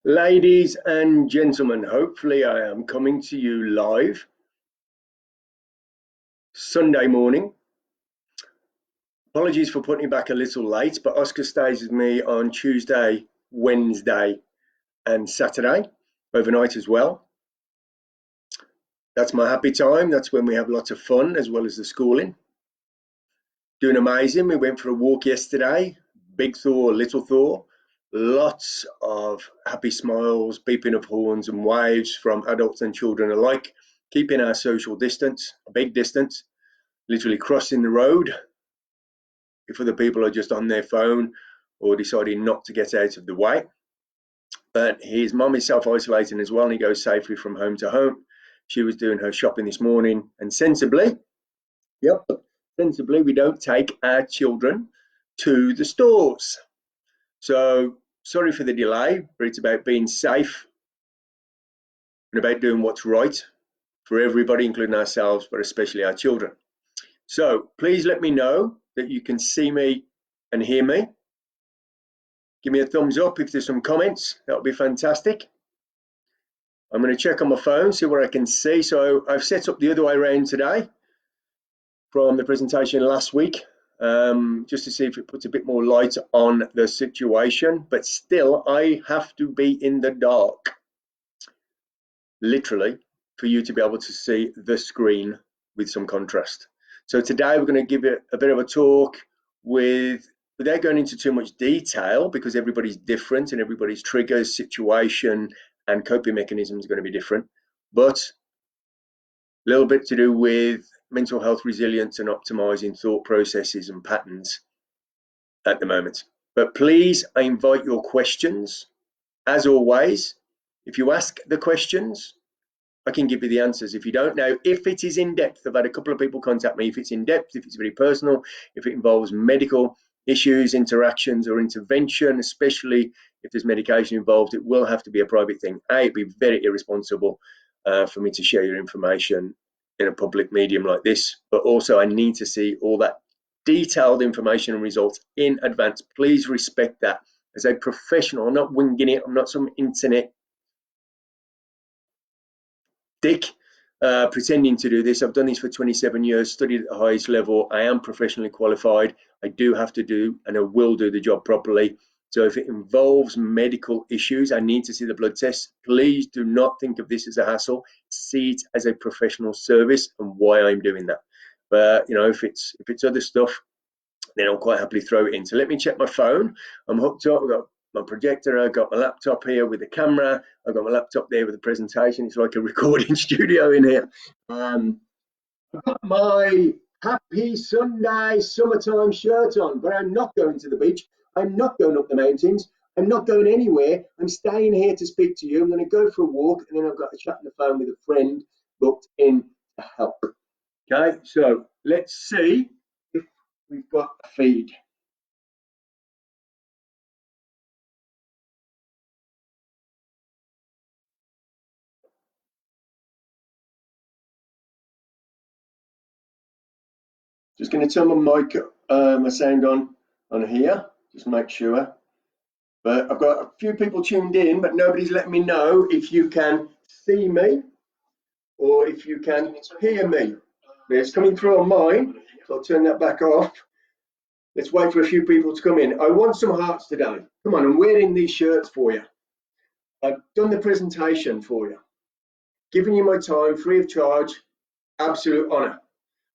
Ladies and gentlemen, hopefully I am coming to you live Sunday morning. Apologies for putting it back a little late, but Oscar stays with me on Tuesday, Wednesday and Saturday, overnight as well. That's my happy time. That's when we have lots of fun as well as the schooling. Doing amazing. We went for a walk yesterday, big Thor, little Thor. Lots of happy smiles, beeping of horns and waves from adults and children alike, keeping our social distance, a big distance, literally crossing the road if other people are just on their phone or deciding not to get out of the way. But his mum is self-isolating as well, and he goes safely from home to home. She was doing her shopping this morning, and sensibly, we don't take our children to the stores. So sorry for the delay, but it's about being safe and about doing what's right for everybody, including ourselves, but especially our children. So please let me know that you can see me and hear me. Give me a thumbs up if there's some comments. That would be fantastic. I'm going to check on my phone, see what I can see. So I've set up the other way around today from the presentation last week, just to see if it puts a bit more light on the situation. But still, I have to be in the dark, literally, for you to be able to see the screen with some contrast. So today we're going to give it a bit of a talk without going into too much detail, because everybody's different and everybody's triggers, situation and coping mechanisms are going to be different, but a little bit to do with mental health resilience and optimizing thought processes and patterns at the moment. But please, I invite your questions. As always, if you ask the questions, I can give you the answers. If you don't know, if it is in depth, I've had a couple of people contact me. If it's in depth, if it's very personal, if it involves medical issues, interactions or intervention, especially if there's medication involved, it will have to be a private thing. It'd be very irresponsible for me to share your information in a public medium like this, but also I need to see all that detailed information and results in advance. Please respect that. As a professional, I'm not winging it. I'm not some internet dick pretending to do this. I've done this for 27 years, studied at the highest level. I am professionally qualified. I do have to do and I will do the job properly. So if it involves medical issues, I need to see the blood tests. Please do not think of this as a hassle. See it as a professional service and why I'm doing that. But you know, if it's other stuff, then I'll quite happily throw it in. So let me check my phone. I'm hooked up. I've got my projector, I've got my laptop here with the camera, I've got my laptop there with the presentation. It's like a recording studio in here. I've got my happy Sunday summertime shirt on, but I'm not going to the beach. I'm not going up the mountains. I'm not going anywhere. I'm staying here to speak to you. I'm going to go for a walk, and then I've got a chat on the phone with a friend booked in to help. Okay, so let's see if we've got a feed. Just going to turn my mic, my sound on here, just make sure. But I've got a few people tuned in, but nobody's letting me know if you can see me or if you can hear me. It's coming through on mine, so I'll turn that back off. Let's wait for a few people to come in. I want some hearts today. Come on, I'm wearing these shirts for you. I've done the presentation for you, giving you my time free of charge, absolute honor.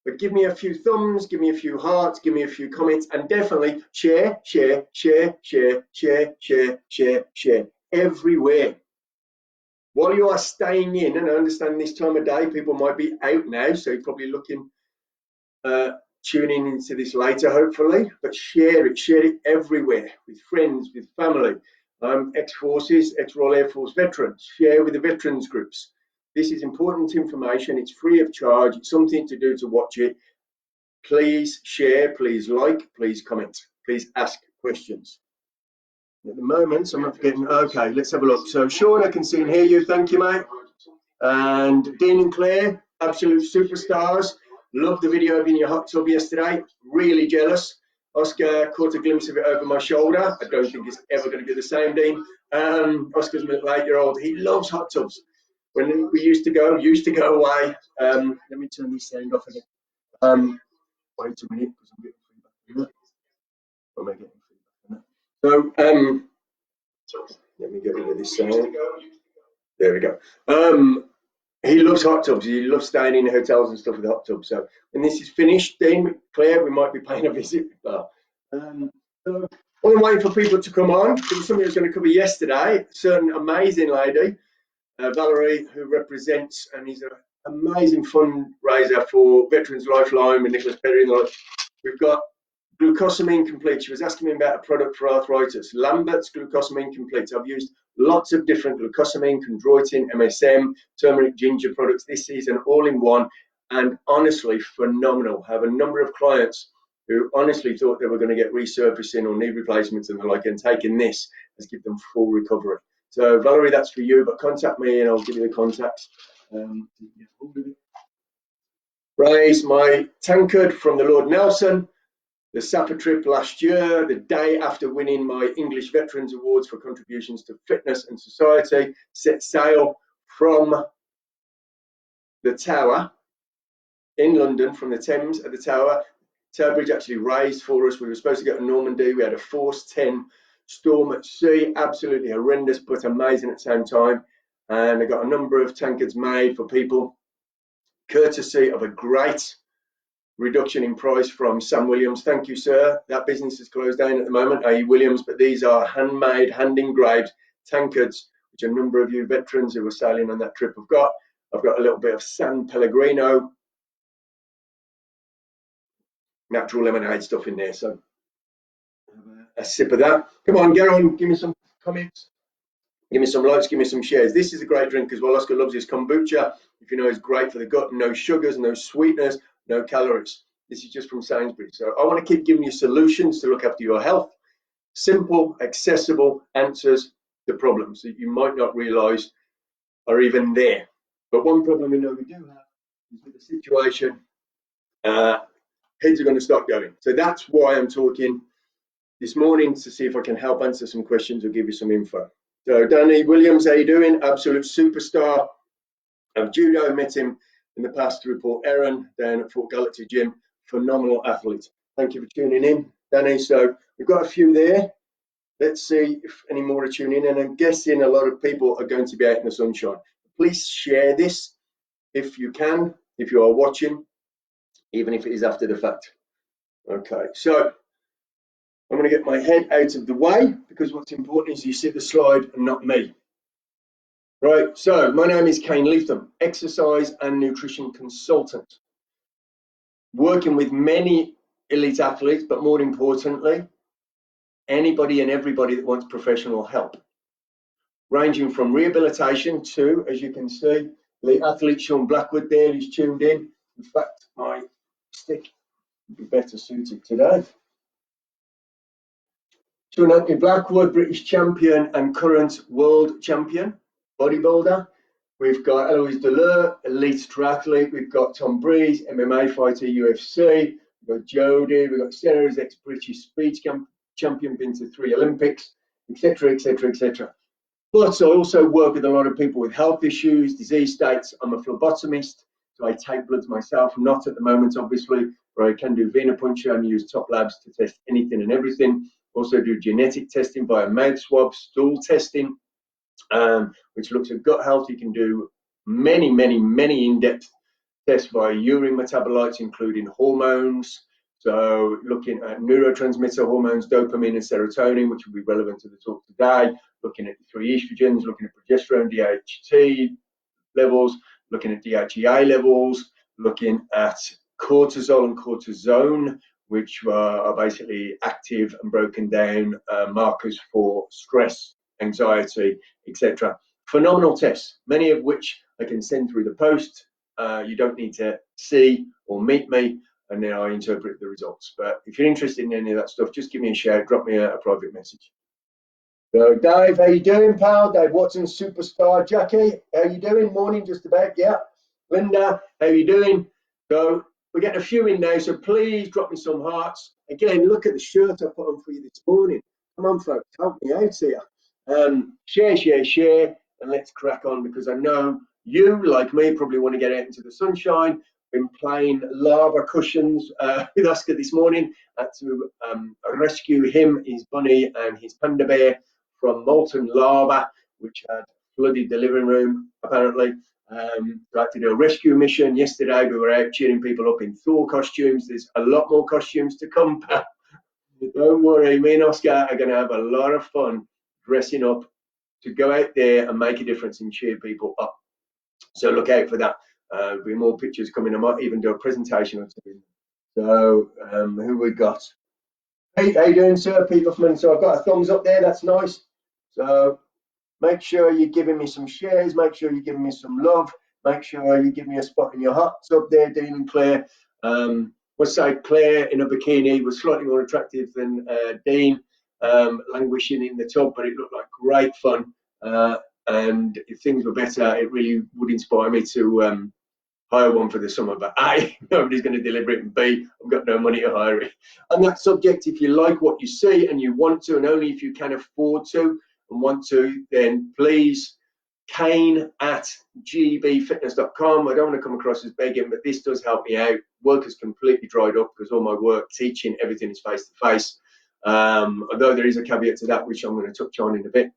But give me a few thumbs, give me a few hearts, give me a few comments, and definitely share everywhere. While you are staying in, and I understand this time of day, people might be out now, so you're probably looking, tuning into this later, hopefully, but share it everywhere, with friends, with family, ex-forces, ex-Royal Air Force veterans, share with the veterans groups. This is important information. It's free of charge. It's something to do to watch it. Please share, please like, please comment, please ask questions. At the moment, I'm not forgetting. Okay, let's have a look. So, Sean, I can see and hear you. Thank you, mate. And Dean and Claire, absolute superstars. Loved the video of you in your hot tub yesterday. Really jealous. Oscar caught a glimpse of it over my shoulder. I don't think it's ever going to be the same, Dean. Oscar's my 8-year-old. He loves hot tubs. When we used to go away. Let me turn this sound off again. Wait a minute, because I'm getting feedback. Am I getting feedback? So, let me get rid of this sound. There we go. He loves hot tubs. He loves staying in hotels and stuff with hot tubs. So when this is finished, Dean, Claire, we might be paying a visit. So while I'm waiting for people to come on, there was something I was going to cover yesterday. A certain amazing lady, Valerie, who represents and is an amazing fundraiser for Veterans Lifeline with Nicholas Perry. We've got glucosamine complete. She was asking me about a product for arthritis. Lambert's glucosamine complete. I've used lots of different glucosamine, chondroitin, MSM, turmeric, ginger products this season, all in one, and honestly phenomenal. I have a number of clients who honestly thought they were going to get resurfacing or knee replacements and the like, and taking this has given them full recovery. So Valerie, that's for you, but contact me and I'll give you the contacts. Raise my tankard from the Lord Nelson. The Sapper trip last year, the day after winning my English Veterans Awards for contributions to fitness and society, set sail from the Tower in London, from the Thames at the Tower. Tower Bridge actually raised for us. We were supposed to go to Normandy. We had a force 10 storm at sea, absolutely horrendous, but amazing at the same time. And I got a number of tankards made for people, courtesy of a great reduction in price from Sam Williams. Thank you, sir. That business is closed down at the moment, i.e. Williams, but these are handmade, hand-engraved tankards, which a number of you veterans who were sailing on that trip have got. I've got a little bit of San Pellegrino natural lemonade stuff in there, so a sip of that. Come on, get on, give me some comments. Give me some likes, give me some shares. This is a great drink as well. Oscar loves his kombucha. If you know, it's great for the gut. No sugars, no sweeteners, no calories. This is just from Sainsbury's. So I want to keep giving you solutions to look after your health. Simple, accessible answers to problems that you might not realize are even there. But one problem we know we do have is with the situation, heads are going to start going. So that's why I'm talking this morning, to see if I can help answer some questions or give you some info. So Danny Williams, how you doing? Absolute superstar of judo. Met him in the past to report Aaron down at Fort Galaxy Gym. Phenomenal athlete. Thank you for tuning in, Danny. So we've got a few there. Let's see if any more are tuning in. And I'm guessing a lot of people are going to be out in the sunshine. Please share this if you can, if you are watching, even if it is after the fact. Okay, so I'm going to get my head out of the way, because what's important is you see the slide and not me. Right, so my name is Kane Leatham, exercise and nutrition consultant, working with many elite athletes, but more importantly, anybody and everybody that wants professional help, ranging from rehabilitation to, as you can see, the athlete Sean Blackwood there, who's tuned in. In fact, my stick would be better suited today. Sean Anthony Blackwood, British champion and current world champion, bodybuilder. We've got Eloise Deleur, elite triathlete. We've got Tom Breeze, MMA fighter, UFC. We've got Jodie. We've got Sarah's ex-British speech champion, been to 3 Olympics, etc., etc., etc. But I also work with a lot of people with health issues, disease states. I'm a phlebotomist, so I take bloods myself, not at the moment, obviously, but I can do venipuncture and use top labs to test anything and everything. Also do genetic testing via mouth swabs, stool testing, which looks at gut health. You can do many in-depth tests via urine metabolites, including hormones. So looking at neurotransmitter hormones, dopamine and serotonin, which will be relevant to the talk today. Looking at the 3 estrogens, looking at progesterone, DHT levels, looking at DHEA levels, looking at cortisol and cortisone, which are basically active and broken down markers for stress, anxiety, etc. Phenomenal tests, many of which I can send through the post. You don't need to see or meet me, and then I interpret the results. But if you're interested in any of that stuff, just give me a shout, drop me a private message. So Dave, how you doing, pal? Dave Watson, superstar. Jackie, how you doing? Morning, just about, yeah. Linda, how you doing? So we're getting a few in now, so please drop me some hearts. Again, look at the shirt I put on for you this morning. Come on, folks, help me out here. Share, and let's crack on, because I know you, like me, probably want to get out into the sunshine. Been playing lava cushions with Oscar this morning to rescue him, his bunny, and his panda bear from molten lava, which had flooded the living room, apparently. We had to do a rescue mission yesterday. We were out cheering people up in Thor costumes. There's a lot more costumes to come. Don't worry, me and Oscar are going to have a lot of fun dressing up to go out there and make a difference and cheer people up. So look out for that. There'll be more pictures coming. I might even do a presentation or something. So who we got? Pete, how you doing, sir? Pete Huffman. So I've got a thumbs up there. That's nice. So make sure you're giving me some shares. Make sure you're giving me some love. Make sure you give me a spot in your hearts up there, Dean and Claire. Let's say Claire in a bikini was slightly more attractive than Dean, languishing in the tub, but it looked like great fun. And if things were better, it really would inspire me to hire one for the summer. But A, nobody's going to deliver it, and B, I've got no money to hire it. On that subject, if you like what you see and you want to, and only if you can afford to and want to, then please kane@gbfitness.com. I don't want to come across as begging, but this does help me out. Work has completely dried up because all my work, teaching, everything is face to face. Although there is a caveat to that, which I'm going to touch on in a bit.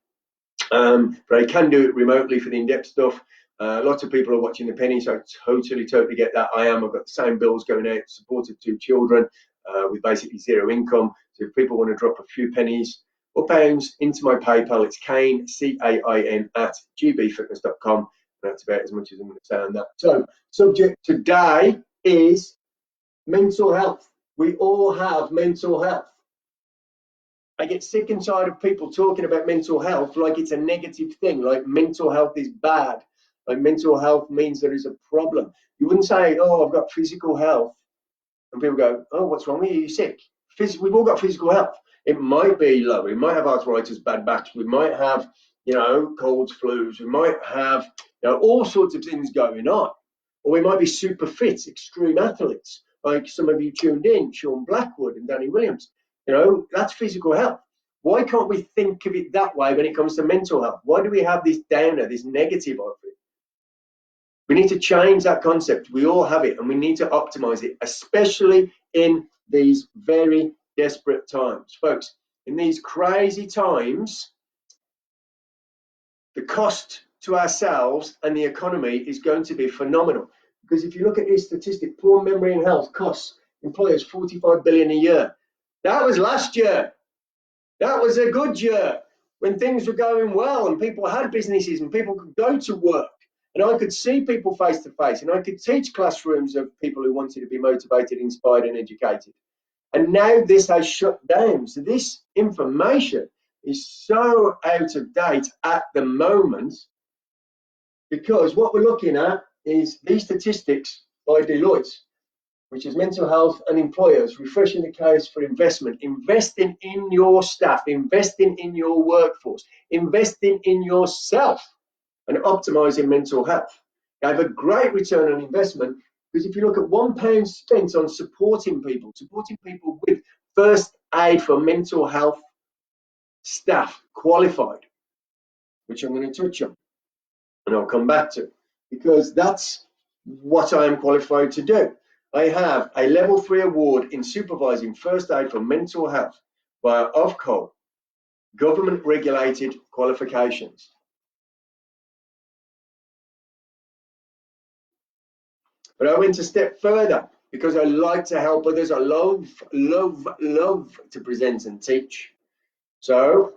But I can do it remotely for the in-depth stuff. Lots of people are watching the penny, so I totally get that. I've got the same bills going out, supported 2 children with basically zero income. So if people want to drop a few pennies or pounds into my PayPal, it's Kane, CAIN @gbfitness.com. That's about as much as I'm going to say on that. So subject today is mental health. We all have mental health. I get sick and tired of people talking about mental health like it's a negative thing, like mental health is bad, like mental health means there is a problem. You wouldn't say, oh, I've got physical health, and people go, oh, what's wrong with you? You're sick. We've all got physical health. It might be low. We might have arthritis, bad backs. We might have, colds, flus. We might have, all sorts of things going on. Or we might be super fit, extreme athletes, like some of you tuned in, Sean Blackwood and Danny Williams. That's physical health. Why can't we think of it that way when it comes to mental health? Why do we have this downer, this negative of it? We need to change that concept. We all have it, and we need to optimize it, especially in these very desperate times. Folks, in these crazy times, the cost to ourselves and the economy is going to be phenomenal. Because if you look at this statistic, poor memory and health costs employers 45 billion a year. That was last year. That was a good year when things were going well and people had businesses and people could go to work. And I could see people face to face, and I could teach classrooms of people who wanted to be motivated, inspired, and educated. And now this has shut down. So this information is so out of date at the moment, because what we're looking at is these statistics by Deloitte, which is mental health and employers, refreshing the case for investment, investing in your staff, investing in your workforce, investing in yourself, and optimizing mental health. They have a great return on investment, because if you look at £1 spent on supporting people with first aid for mental health staff qualified, which I'm going to touch on and I'll come back to, because that's what I am qualified to do. I have a level 3 award in supervising first aid for mental health via Ofcol, government regulated qualifications. But I went a step further because I like to help others. I love to present and teach. So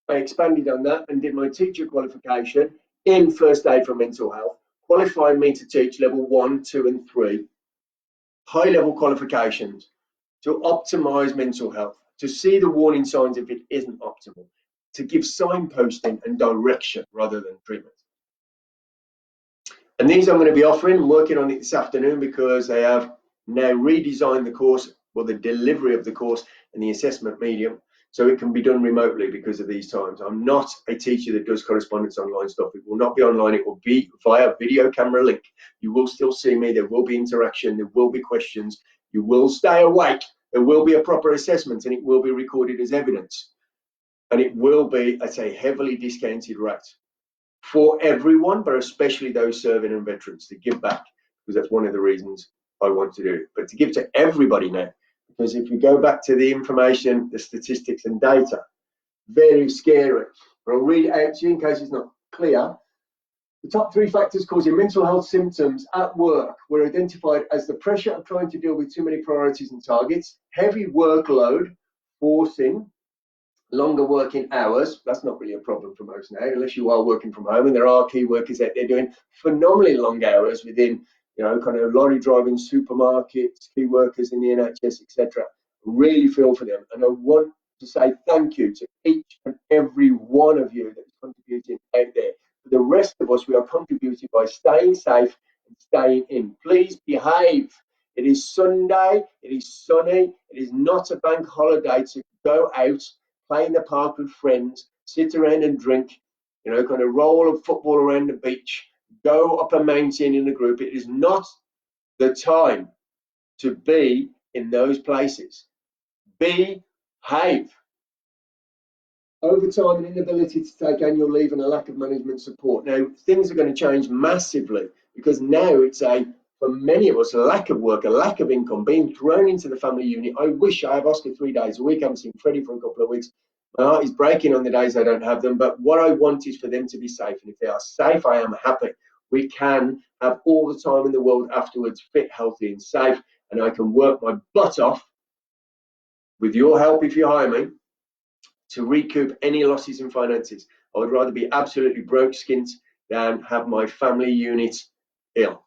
I expanded on that and did my teacher qualification in first aid for mental health, qualifying me to teach level 1, 2, and 3, high level qualifications to optimize mental health, to see the warning signs if it isn't optimal, to give signposting and direction rather than treatment. And these I'm going to be offering and working on it this afternoon, because they have now redesigned the course, or the delivery of the course, and the assessment medium, so it can be done remotely because of these times. I'm not a teacher that does correspondence online stuff. It will not be online. It will be via video camera link. You will still see me. There will be interaction. There will be questions. You will stay awake. There will be a proper assessment, and it will be recorded as evidence. and it will be at a heavily discounted rate for everyone, but especially those serving and veterans, to give back, because that's one of the reasons I want to do it. But to give to everybody now, because if you go back to the information, the statistics and data, very scary. But I'll read it out to you in case it's not clear. The top 3 factors causing mental health symptoms at work were identified as the pressure of trying to deal with too many priorities and targets, heavy workload, forcing longer working hours. That's not really a problem for most now, unless you are working from home, and there are key workers out there doing phenomenally long hours within, kind of lorry driving, supermarkets, key workers in the NHS, etc. Really feel for them, and I want to say thank you to each and every one of you that is contributing out there. For the rest of us, we are contributing by staying safe and staying in. Please behave. It is Sunday, it is sunny, it is not a bank holiday to go out, play in the park with friends, sit around and drink, kind of roll a football around the beach, go up a mountain in a group. It is not the time to be in those places. Behave. Overtime and inability to take annual leave and a lack of management support. Now, things are going to change massively, because now it's for many of us, a lack of work, a lack of income, being thrown into the family unit. I wish I have Oscar 3 days a week. I haven't seen Freddie for a couple of weeks. My heart is breaking on the days I don't have them, but what I want is for them to be safe. And if they are safe, I am happy. We can have all the time in the world afterwards, fit, healthy and safe, and I can work my butt off with your help if you hire me to recoup any losses in finances. I would rather be absolutely broke skint than have my family unit ill.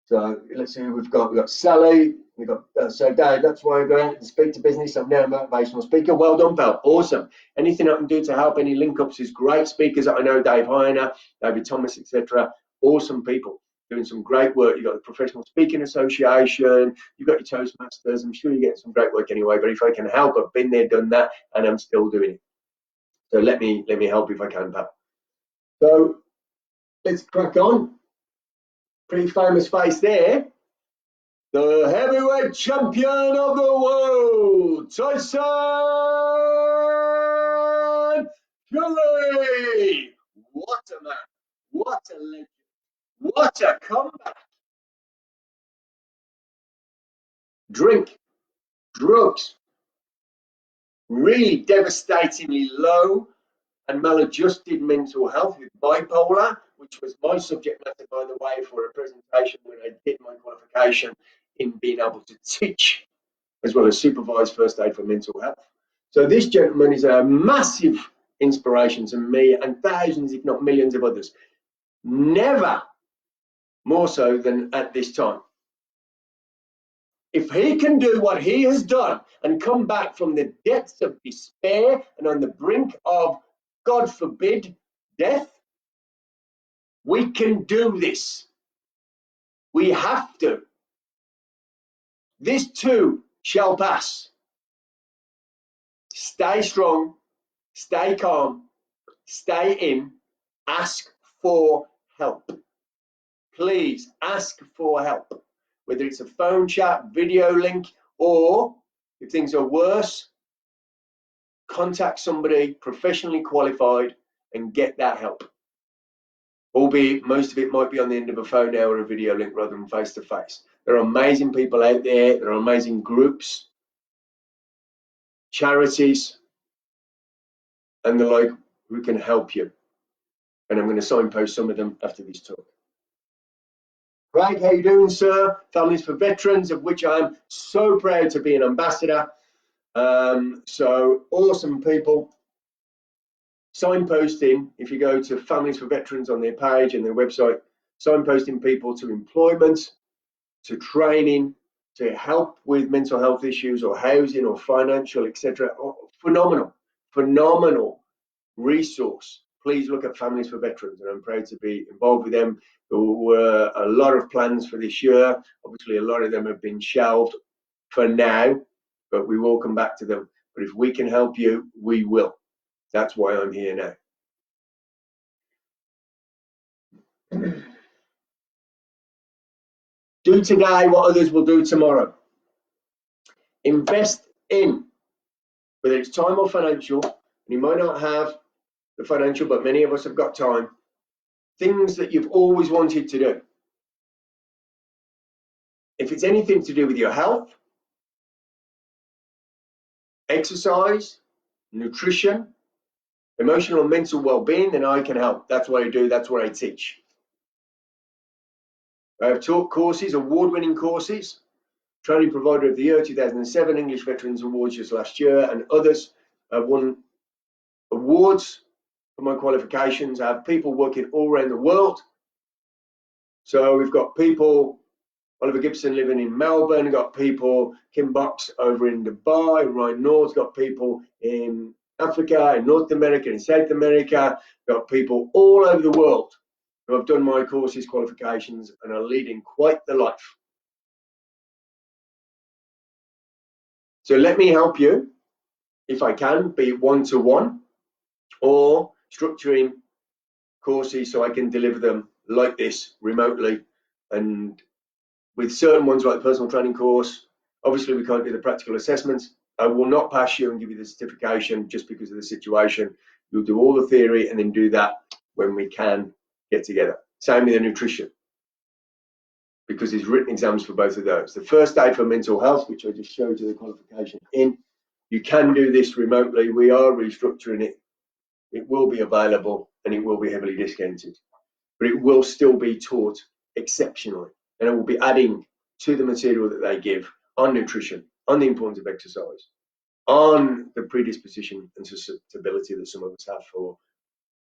So let's see who we've got. We've got Sally. We've got so Dave. That's why I go out and speak to business. I'm now a motivational speaker. Well done, pal. Awesome. Anything I can do to help, any link ups is great. Speakers that I know, Dave Heiner, David Thomas, etc. Awesome people doing some great work. You've got the Professional Speaking Association. You've got your Toastmasters. I'm sure you're getting some great work anyway. But if I can help, I've been there, done that, and I'm still doing it. So let me help if I can, pal. So let's crack on. Pretty famous face there. The heavyweight champion of the world, Tyson Fury. What a man. What a legend. What a comeback. Drink, drugs, really devastatingly low and maladjusted mental health with bipolar, which was my subject matter, by the way, for a presentation when I did my qualification in being able to teach as well as supervise first aid for mental health. So this gentleman is a massive inspiration to me and thousands, if not millions of others. Never more so than at this time. If he can do what he has done and come back from the depths of despair and on the brink of, God forbid, death, we can do this. We have to. This too shall pass. Stay strong, stay calm, stay in, ask for help. Please ask for help, whether it's a phone chat, video link, or if things are worse, contact somebody professionally qualified and get that help. Albeit most of it might be on the end of a phone now or a video link rather than face to face. There are amazing people out there. There are amazing groups, charities, and the like who can help you. And I'm going to signpost some of them after this talk. Craig, how you doing, sir? Families for Veterans, of which I am so proud to be an ambassador. So awesome people. Signposting, if you go to Families for Veterans on their page and their website, signposting people to employment, to training, to help with mental health issues or housing or financial, etc. Phenomenal resource. Please look at Families for Veterans, and I'm proud to be involved with them. There were a lot of plans for this year. Obviously, a lot of them have been shelved for now, but we will come back to them. But if we can help you, we will. That's why I'm here now. Do today what others will do tomorrow. Invest in, whether it's time or financial, you might not have the financial, but many of us have got time, things that you've always wanted to do. If it's anything to do with your health, exercise, nutrition, emotional and mental well-being, then I can help. That's what I do. That's what I teach. I have taught courses, award-winning courses, Training Provider of the Year 2007, English Veterans Awards just last year, and others. I've won awards for my qualifications. I have people working all around the world. So we've got people, Oliver Gibson living in Melbourne, got people, Kim Box over in Dubai, Ryan North, got people in Africa, in North America, in South America, got people all over the world who have done my courses, qualifications, and are leading quite the life. So let me help you, if I can, be one-to-one or structuring courses so I can deliver them like this remotely. And with certain ones like the personal training course, obviously we can't do the practical assessments. I will not pass you and give you the certification just because of the situation. You'll do all the theory and then do that when we can get together. Same with the nutrition, because there's written exams for both of those. The first day for mental health, which I just showed you the qualification in, you can do this remotely. We are restructuring it. It will be available and it will be heavily discounted, but it will still be taught exceptionally. And I will be adding to the material that they give on nutrition, on the importance of exercise, on the predisposition and susceptibility that some of us have for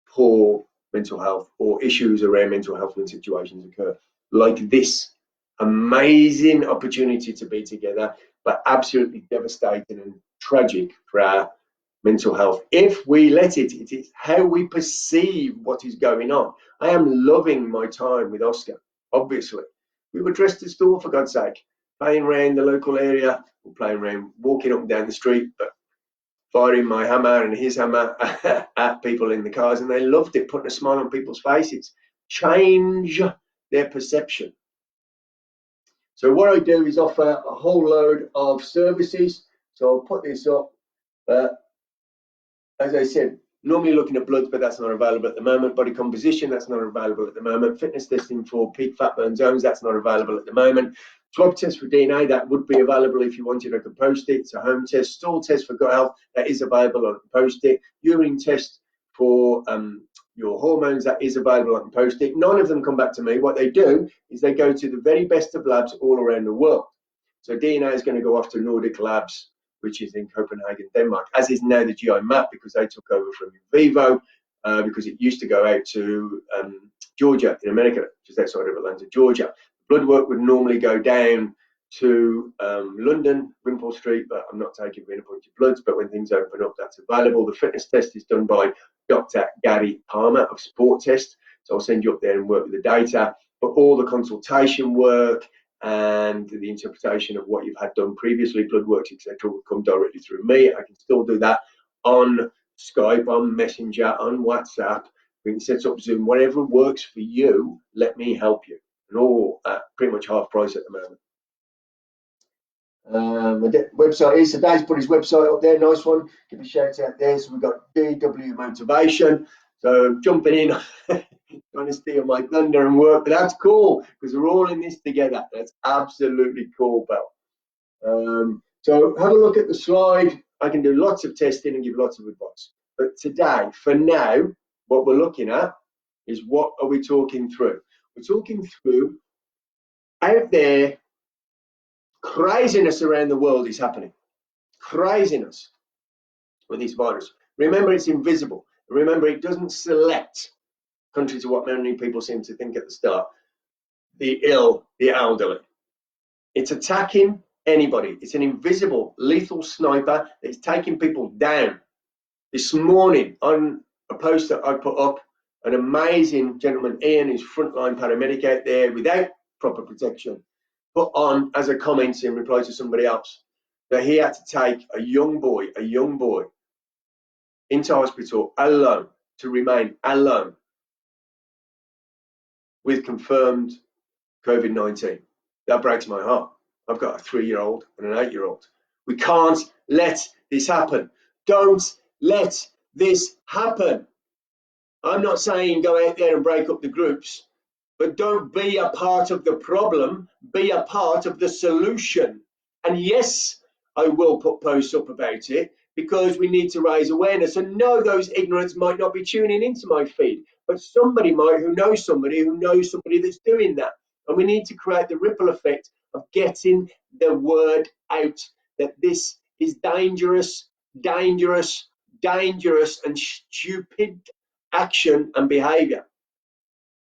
poor mental health or issues around mental health when situations occur. Like this amazing opportunity to be together, but absolutely devastating and tragic for our mental health. If we let it, it is how we perceive what is going on. I am loving my time with Oscar, obviously. We were dressed as store, for God's sake, playing around the local area, or playing around, walking up and down the street, but firing my hammer and his hammer at people in the cars, and they loved it, putting a smile on people's faces. Change their perception. So what I do is offer a whole load of services. So I'll put this up. As I said, normally looking at bloods, but that's not available at the moment. Body composition, that's not available at the moment. Fitness testing for peak fat burn zones, that's not available at the moment. Swab test for DNA, that would be available if you wanted. I could post it. It's a home test. Stool test for gut health, that is available. I can post it. Urine test for your hormones, that is available. I can post it. None of them come back to me. What they do is they go to the very best of labs all around the world. So DNA is going to go off to Nordic Labs, which is in Copenhagen, Denmark, as is now the GI map, because they took over from Vivo, because it used to go out to Georgia in America, just outside of Atlanta, Georgia. Blood work would normally go down to London, Wimpole Street, but I'm not taking vena-pointed bloods, but when things open up, that's available. The fitness test is done by Dr. Gary Palmer of Sport Test, so I'll send you up there and work with the data, but all the consultation work and the interpretation of what you've had done previously, blood works, etc., will come directly through me. I can still do that on Skype, on Messenger, on WhatsApp. We can set up Zoom, whatever works for you. Let me help you, and all at pretty much half price at the moment. The website is, so Dave's put his website up there, nice one. Give a shout out there. So we've got DW Motivation. So jumping in, trying to steal my thunder and work, but that's cool because we're all in this together. That's absolutely cool, Bill. So have a look at the slide. I can do lots of testing and give lots of advice. But today, for now, what we're looking at is what are we talking through? We're talking through out there, craziness around the world is happening. Craziness with this virus. Remember, it's invisible. Remember, it doesn't select, contrary to what many people seem to think at the start, the ill, the elderly. It's attacking anybody. It's an invisible, lethal sniper that's taking people down. This morning, on a post that I put up, an amazing gentleman, Ian, who's frontline paramedic out there without proper protection, put on as a comment in reply to somebody else that he had to take a young boy into hospital alone, to remain alone with confirmed COVID-19. That breaks my heart. I've got a 3-year-old and an 8-year-old. We can't let this happen. Don't let this happen. I'm not saying go out there and break up the groups, but don't be a part of the problem, be a part of the solution. And yes, I will put posts up about it because we need to raise awareness. And no, those ignorants might not be tuning into my feed, but somebody might who knows somebody that's doing that. And we need to create the ripple effect of getting the word out that this is dangerous, dangerous, dangerous, and stupid action and behavior.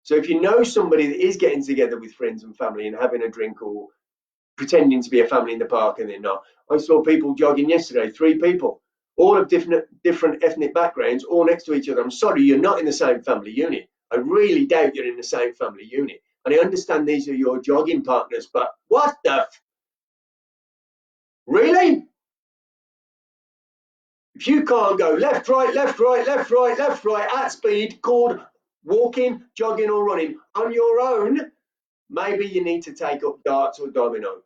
So if you know somebody that is getting together with friends and family and having a drink or pretending to be a family in the park and they're not. I saw people jogging yesterday, 3 people, all of different ethnic backgrounds, all next to each other. I'm sorry, you're not in the same family unit. I really doubt you're in the same family unit. And I understand these are your jogging partners, but what the really? If you can't go left, right, left, right, left, right, left, right at speed called walking, jogging or running on your own, maybe you need to take up darts or dominoes.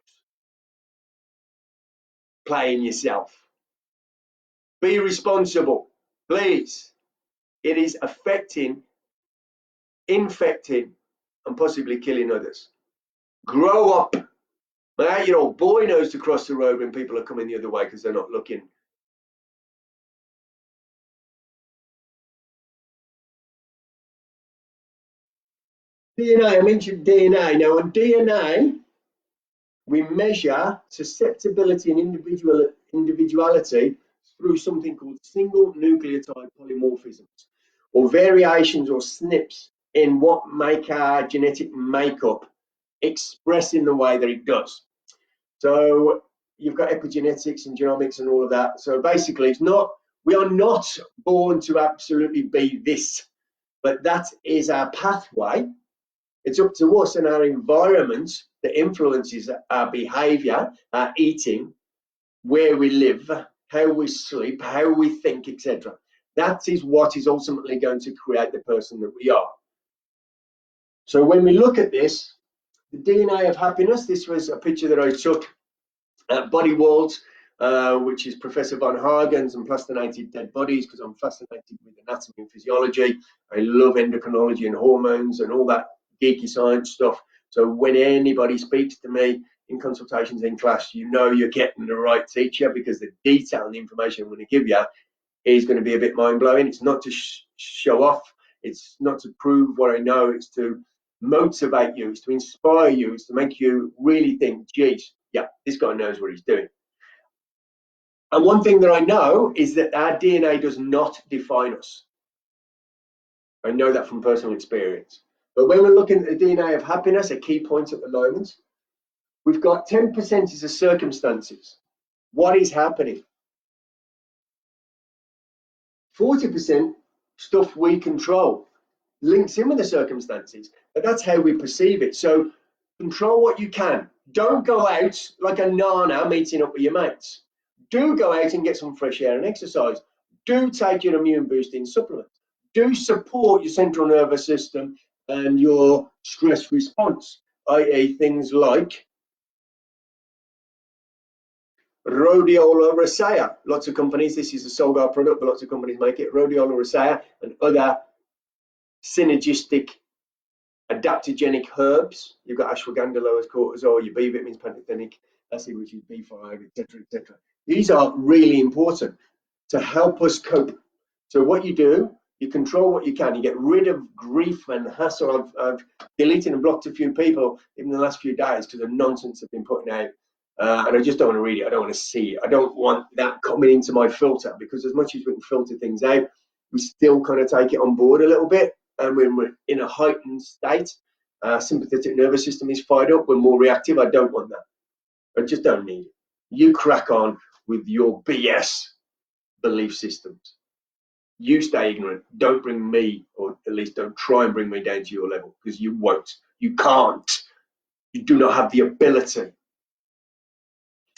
Playing yourself. Be responsible, please. It is affecting, infecting, and possibly killing others. Grow up. My 8-year-old boy knows to cross the road when people are coming the other way because they're not looking. DNA, I mentioned DNA. Now, on DNA, we measure susceptibility and individuality through something called single nucleotide polymorphisms, or variations or SNPs in what make our genetic makeup express in the way that it does. So you've got epigenetics and genomics and all of that. So basically, we are not born to absolutely be this, but that is our pathway. It's up to us and our environment that influences our behavior, our eating, where we live, how we sleep, how we think, etc. That is what is ultimately going to create the person that we are. So when we look at this, the DNA of happiness, this was a picture that I took at Body World, which is Professor Von Hagen's and plastinated dead bodies, because I'm fascinated with anatomy and physiology. I love endocrinology and hormones and all that geeky science stuff. So when anybody speaks to me in consultations in class, you know you're getting the right teacher, because the detail and the information I'm going to give you is going to be a bit mind-blowing. It's not to show off. It's not to prove what I know. It's to motivate you. It's to inspire you. It's to make you really think, geez, yeah, this guy knows what he's doing. And one thing that I know is that our DNA does not define us. I know that from personal experience. But when we're looking at the DNA of happiness, a key point at the moment, we've got 10% is the circumstances. What is happening? 40% stuff we control, links in with the circumstances, but that's how we perceive it. So control what you can. Don't go out like a nana meeting up with your mates. Do go out and get some fresh air and exercise. Do take your immune boosting supplement. Do support your central nervous system and your stress response, i.e. things like rhodiola rosea. Lots of companies, this is a Solgar product, but lots of companies make it. Rhodiola rosea and other synergistic adaptogenic herbs. You've got ashwagandha lowers cortisol, your B vitamins, pantothenic acid, which is B5, etc., etc. These are really important to help us cope. So what you do, you control what you can. You get rid of grief and hassle. I've deleted and blocked a few people in the last few days because of nonsense I've been putting out. And I just don't want to read it. I don't want to see it. I don't want that coming into my filter, because as much as we can filter things out, we still kind of take it on board a little bit. And when we're in a heightened state, sympathetic nervous system is fired up, we're more reactive. I don't want that. I just don't need it. You crack on with your BS belief systems. You stay ignorant. Don't bring me, or at least don't try and bring me down to your level, because you won't. You can't. You do not have the ability.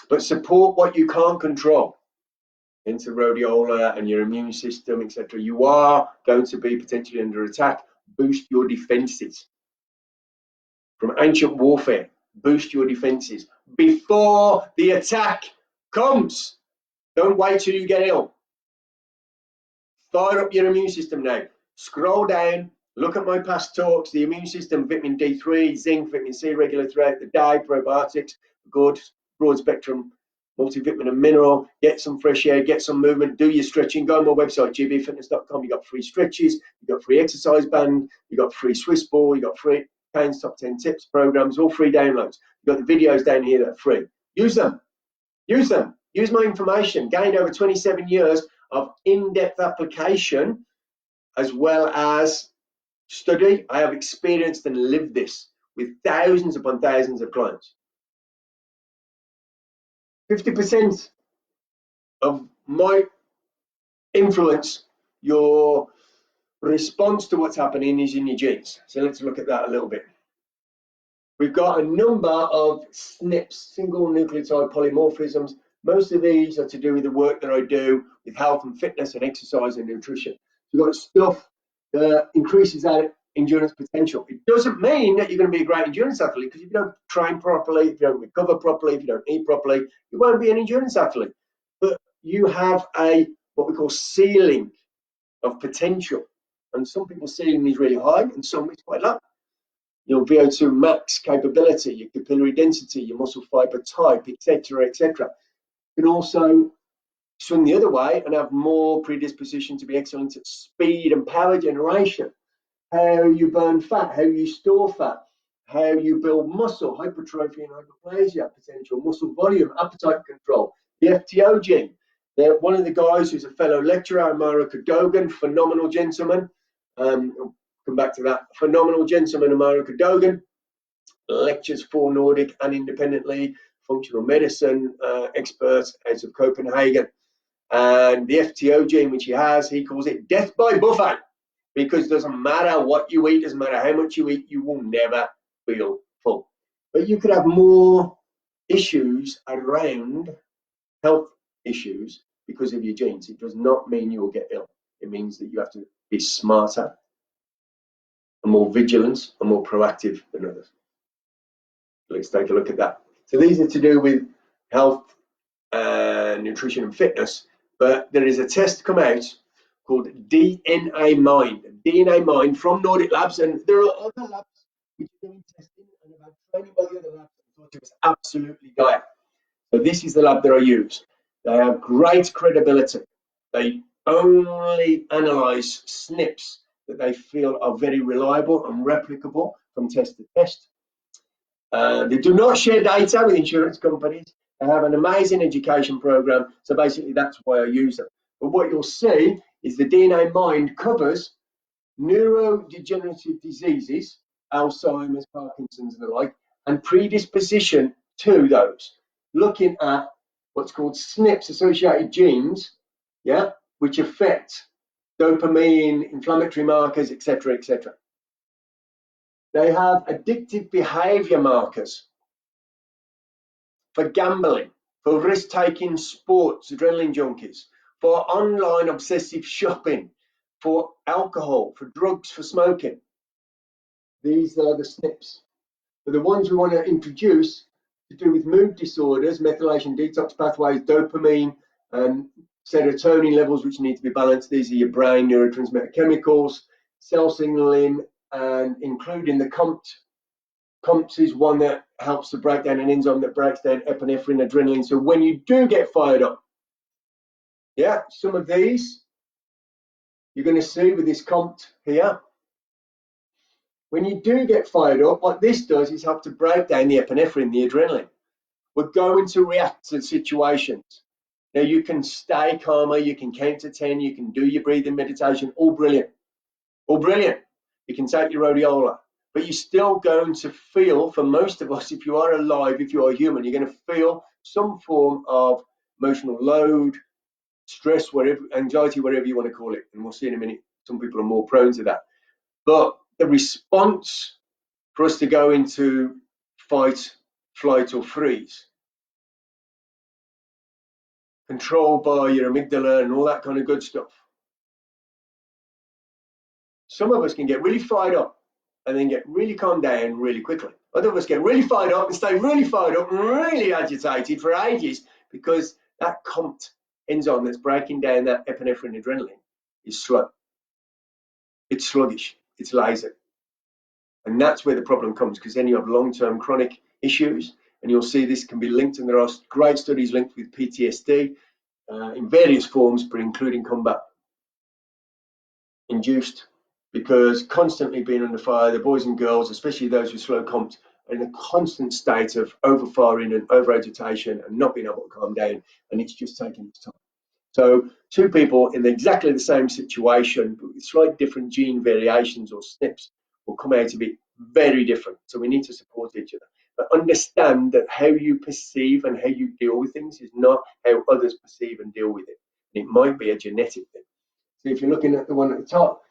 But support what you can't control into rhodiola and your immune system, etc. You are going to be potentially under attack. Boost your defenses. From ancient warfare, boost your defenses before the attack comes. Don't wait till you get ill. Fire up your immune system now. Scroll down, look at my past talks. The immune system, vitamin D3, zinc, vitamin C regular throughout the day, probiotics, good, broad spectrum multivitamin and mineral. Get some fresh air, get some movement, do your stretching. Go on my website, gbfitness.com. You got free stretches, you got free exercise band, you got free Swiss ball, you got free Kane's top 10 tips programs, all free downloads. You got the videos down here that are free. Use them. Use them. Use my information. Gained over 27 years of in-depth application as well as study. I have experienced and lived this with thousands upon thousands of clients. 50% of my influence, your response to what's happening, is in your genes. So let's look at that a little bit. We've got a number of SNPs, single nucleotide polymorphisms. Most of these are to do with the work that I do with health and fitness and exercise and nutrition. We've got stuff that increases our endurance potential. It doesn't mean that you're going to be a great endurance athlete, because if you don't train properly, if you don't recover properly, if you don't eat properly, you won't be an endurance athlete. But you have a what we call ceiling of potential, and some people's ceiling is really high and some is quite low. Your VO2 max capability, your capillary density, your muscle fiber type, etc., etc. You can also swing the other way and have more predisposition to be excellent at speed and power generation. How you burn fat, how you store fat, how you build muscle, hypertrophy and hyperplasia potential, muscle volume, appetite control, the FTO gene. They're one of the guys who's a fellow lecturer, Amara Cadogan, phenomenal gentleman. I'll come back to that. Phenomenal gentleman, Amara Cadogan, lectures for Nordic and independently, functional medicine expert out of Copenhagen. And the FTO gene, which he has, he calls it death by buffet, because it doesn't matter what you eat, doesn't matter how much you eat, you will never feel full. But you could have more issues around health issues because of your genes. It does not mean you will get ill. It means that you have to be smarter and more vigilant and more proactive than others. Let's take a look at that. So these are to do with health, nutrition and fitness, but there is a test come out called DNA Mind. DNA Mind from Nordic Labs, and there are other labs which are doing testing, and I've had training by the other labs and thought it was absolutely dire. So this is the lab that I use. They have great credibility. They only analyze SNPs that they feel are very reliable and replicable from test to test. They do not share data with insurance companies. They have an amazing education program. So basically, that's why I use them. But what you'll see is the DNA Mind covers neurodegenerative diseases, Alzheimer's, Parkinson's, and the like, and predisposition to those, looking at what's called SNPs, associated genes, yeah, which affect dopamine, inflammatory markers, etc., etc. They have addictive behavior markers for gambling, for risk-taking sports, adrenaline junkies, for online obsessive shopping, for alcohol, for drugs, for smoking. These are the SNPs. But the ones we want to introduce to do with mood disorders, methylation detox pathways, dopamine, and serotonin levels, which need to be balanced. These are your brain neurotransmitter chemicals, cell signaling, and including the COMT is one that helps to break down an enzyme that breaks down epinephrine, adrenaline. So when you do get fired up, yeah, some of these you're going to see with this COMT here. When you do get fired up, what this does is help to break down the epinephrine, the adrenaline. We're going to react to situations. Now you can stay calmer, you can count to 10, you can do your breathing meditation, all brilliant. All brilliant. You can take your rhodiola. But you're still going to feel, for most of us, if you are alive, if you are human, you're going to feel some form of emotional load, stress, whatever, anxiety, whatever you want to call it. And we'll see in a minute, some people are more prone to that. But the response for us to go into fight, flight, or freeze, controlled by your amygdala and all that kind of good stuff. Some of us can get really fired up and then get really calmed down really quickly. Other of us get really fired up and stay really fired up and really agitated for ages, because that COMT enzyme that's breaking down that epinephrine adrenaline is slow. It's sluggish. It's lazy. And that's where the problem comes, because then you have long-term chronic issues, and you'll see this can be linked, and there are great studies linked with PTSD in various forms, but including combat induced, because constantly being under fire, the boys and girls, especially those with slow comps, are in a constant state of overfiring and over agitation and not being able to calm down, and it's just taking its time. So two people in exactly the same situation, but with slight different gene variations or SNPs, will come out of it very different. So we need to support each other. But understand that how you perceive and how you deal with things is not how others perceive and deal with it. It might be a genetic thing. So if you're looking at the one at the top,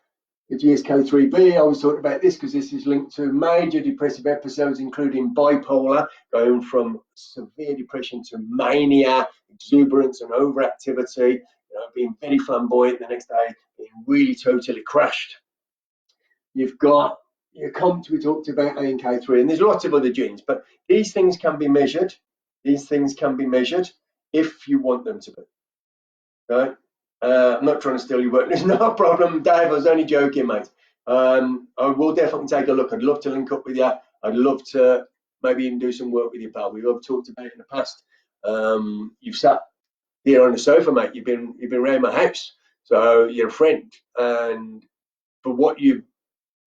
the GSK3B, I was talking about this because this is linked to major depressive episodes, including bipolar, going from severe depression to mania, exuberance and overactivity, being very flamboyant the next day, being really totally crashed. You've got your COMT, we talked about ANK3, and there's lots of other genes, but these things can be measured. These things can be measured if you want them to be. Right? I'm not trying to steal your work. There's no problem, Dave. I was only joking, mate. I will definitely take a look. I'd love to link up with you. I'd love to maybe even do some work with you, pal. We've talked about it in the past. You've sat here on the sofa, mate. You've been around my house, so you're a friend. And for what you've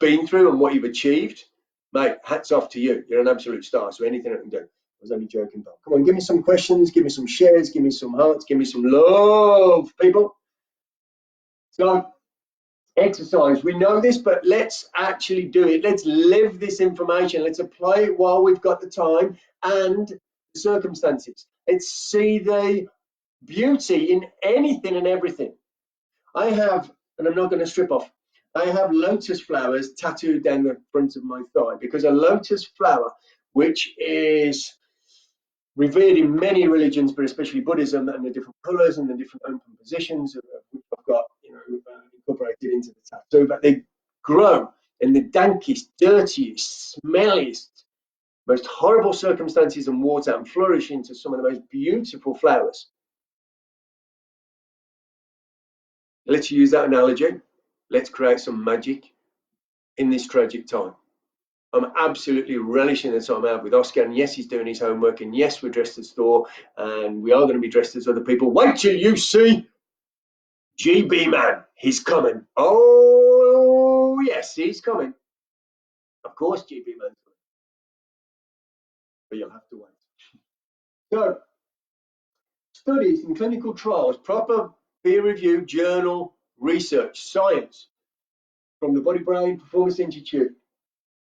been through and what you've achieved, mate, hats off to you. You're an absolute star. So anything I can do. I was only joking, pal. Come on, give me some questions, give me some shares, give me some hearts, give me some love, people. So, exercise, we know this, but let's actually do it. Let's live this information. Let's apply it while we've got the time and the circumstances. Let's see the beauty in anything and everything. I have, and I'm not going to strip off, I have lotus flowers tattooed down the front of my thigh, because a lotus flower, which is revered in many religions, but especially Buddhism, and the different colours and the different open positions of which I've got, incorporated into the tattoo. But they grow in the dankest, dirtiest, smelliest, most horrible circumstances and water, and flourish into some of the most beautiful flowers. Let's use that analogy. Let's create some magic in this tragic time. I'm absolutely relishing the time I have with Oscar, and yes, he's doing his homework, and yes, we're dressed as Thor, and we are going to be dressed as other people. Wait till you see GB Man. He's coming. Oh yes, he's coming. Of course, GB Man's coming, but you'll have to wait. So, studies and clinical trials, proper peer-reviewed journal research, science from the Body Brain Performance Institute,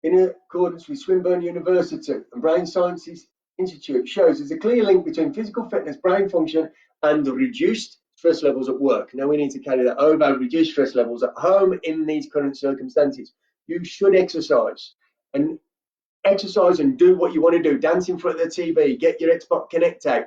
in accordance with Swinburne University and Brain Sciences Institute, shows there's a clear link between physical fitness, brain function, and the reduced stress levels at work. Now we need to carry that over, reduce stress levels at home in these current circumstances. You should exercise and do what you want to do. Dance in front of the TV, get your Xbox Connect out,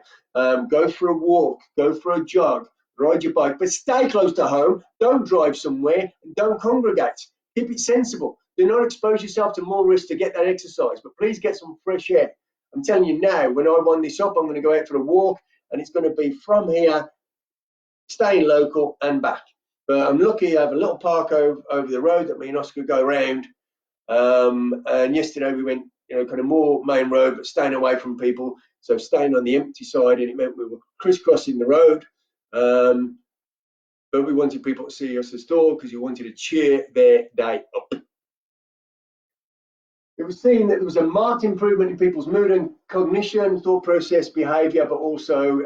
go for a walk, go for a jog, ride your bike, but stay close to home. Don't drive somewhere and don't congregate. Keep it sensible. Do not expose yourself to more risk to get that exercise, but please get some fresh air. I'm telling you now, when I wind this up, I'm going to go out for a walk, and it's going to be from here, staying local and back. But I'm lucky I have a little park over the road that me and Oscar go around. And yesterday we went, kind of more main road, but staying away from people. So staying on the empty side, and it meant we were crisscrossing the road. But we wanted people to see us as Thor because we wanted to cheer their day up. It was seen that there was a marked improvement in people's mood and cognition, thought process, behaviour, but also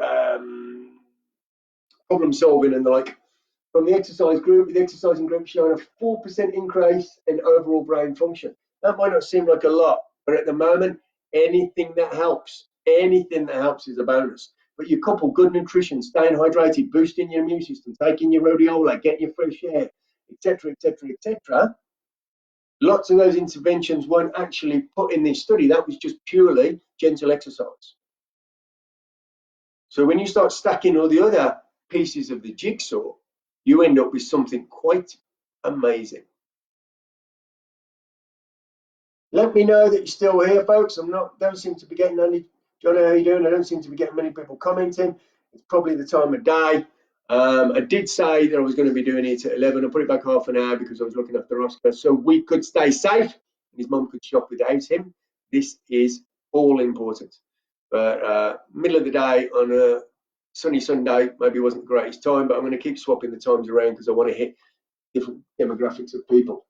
problem solving and the like. From the exercise group, with the exercising group showing a 4% increase in overall brain function. That might not seem like a lot, but at the moment, anything that helps is a bonus. But you couple good nutrition, staying hydrated, boosting your immune system, taking your rhodiola, getting your fresh air, etc., etc., etc. Lots of those interventions weren't actually put in this study. That was just purely gentle exercise. So when you start stacking all the other pieces of the jigsaw, you end up with something quite amazing. Let me know that you're still here, folks. Don't seem to be getting any. Johnny, how you doing? I don't seem to be getting many people commenting. It's probably the time of day. I did say that I was going to be doing it at 11. I put it back half an hour because I was looking after Oscar, so we could stay safe and his mum could shop without him. This is all important. But middle of the day on a sunny Sunday maybe wasn't the greatest time, but I'm going to keep swapping the times around because I want to hit different demographics of people.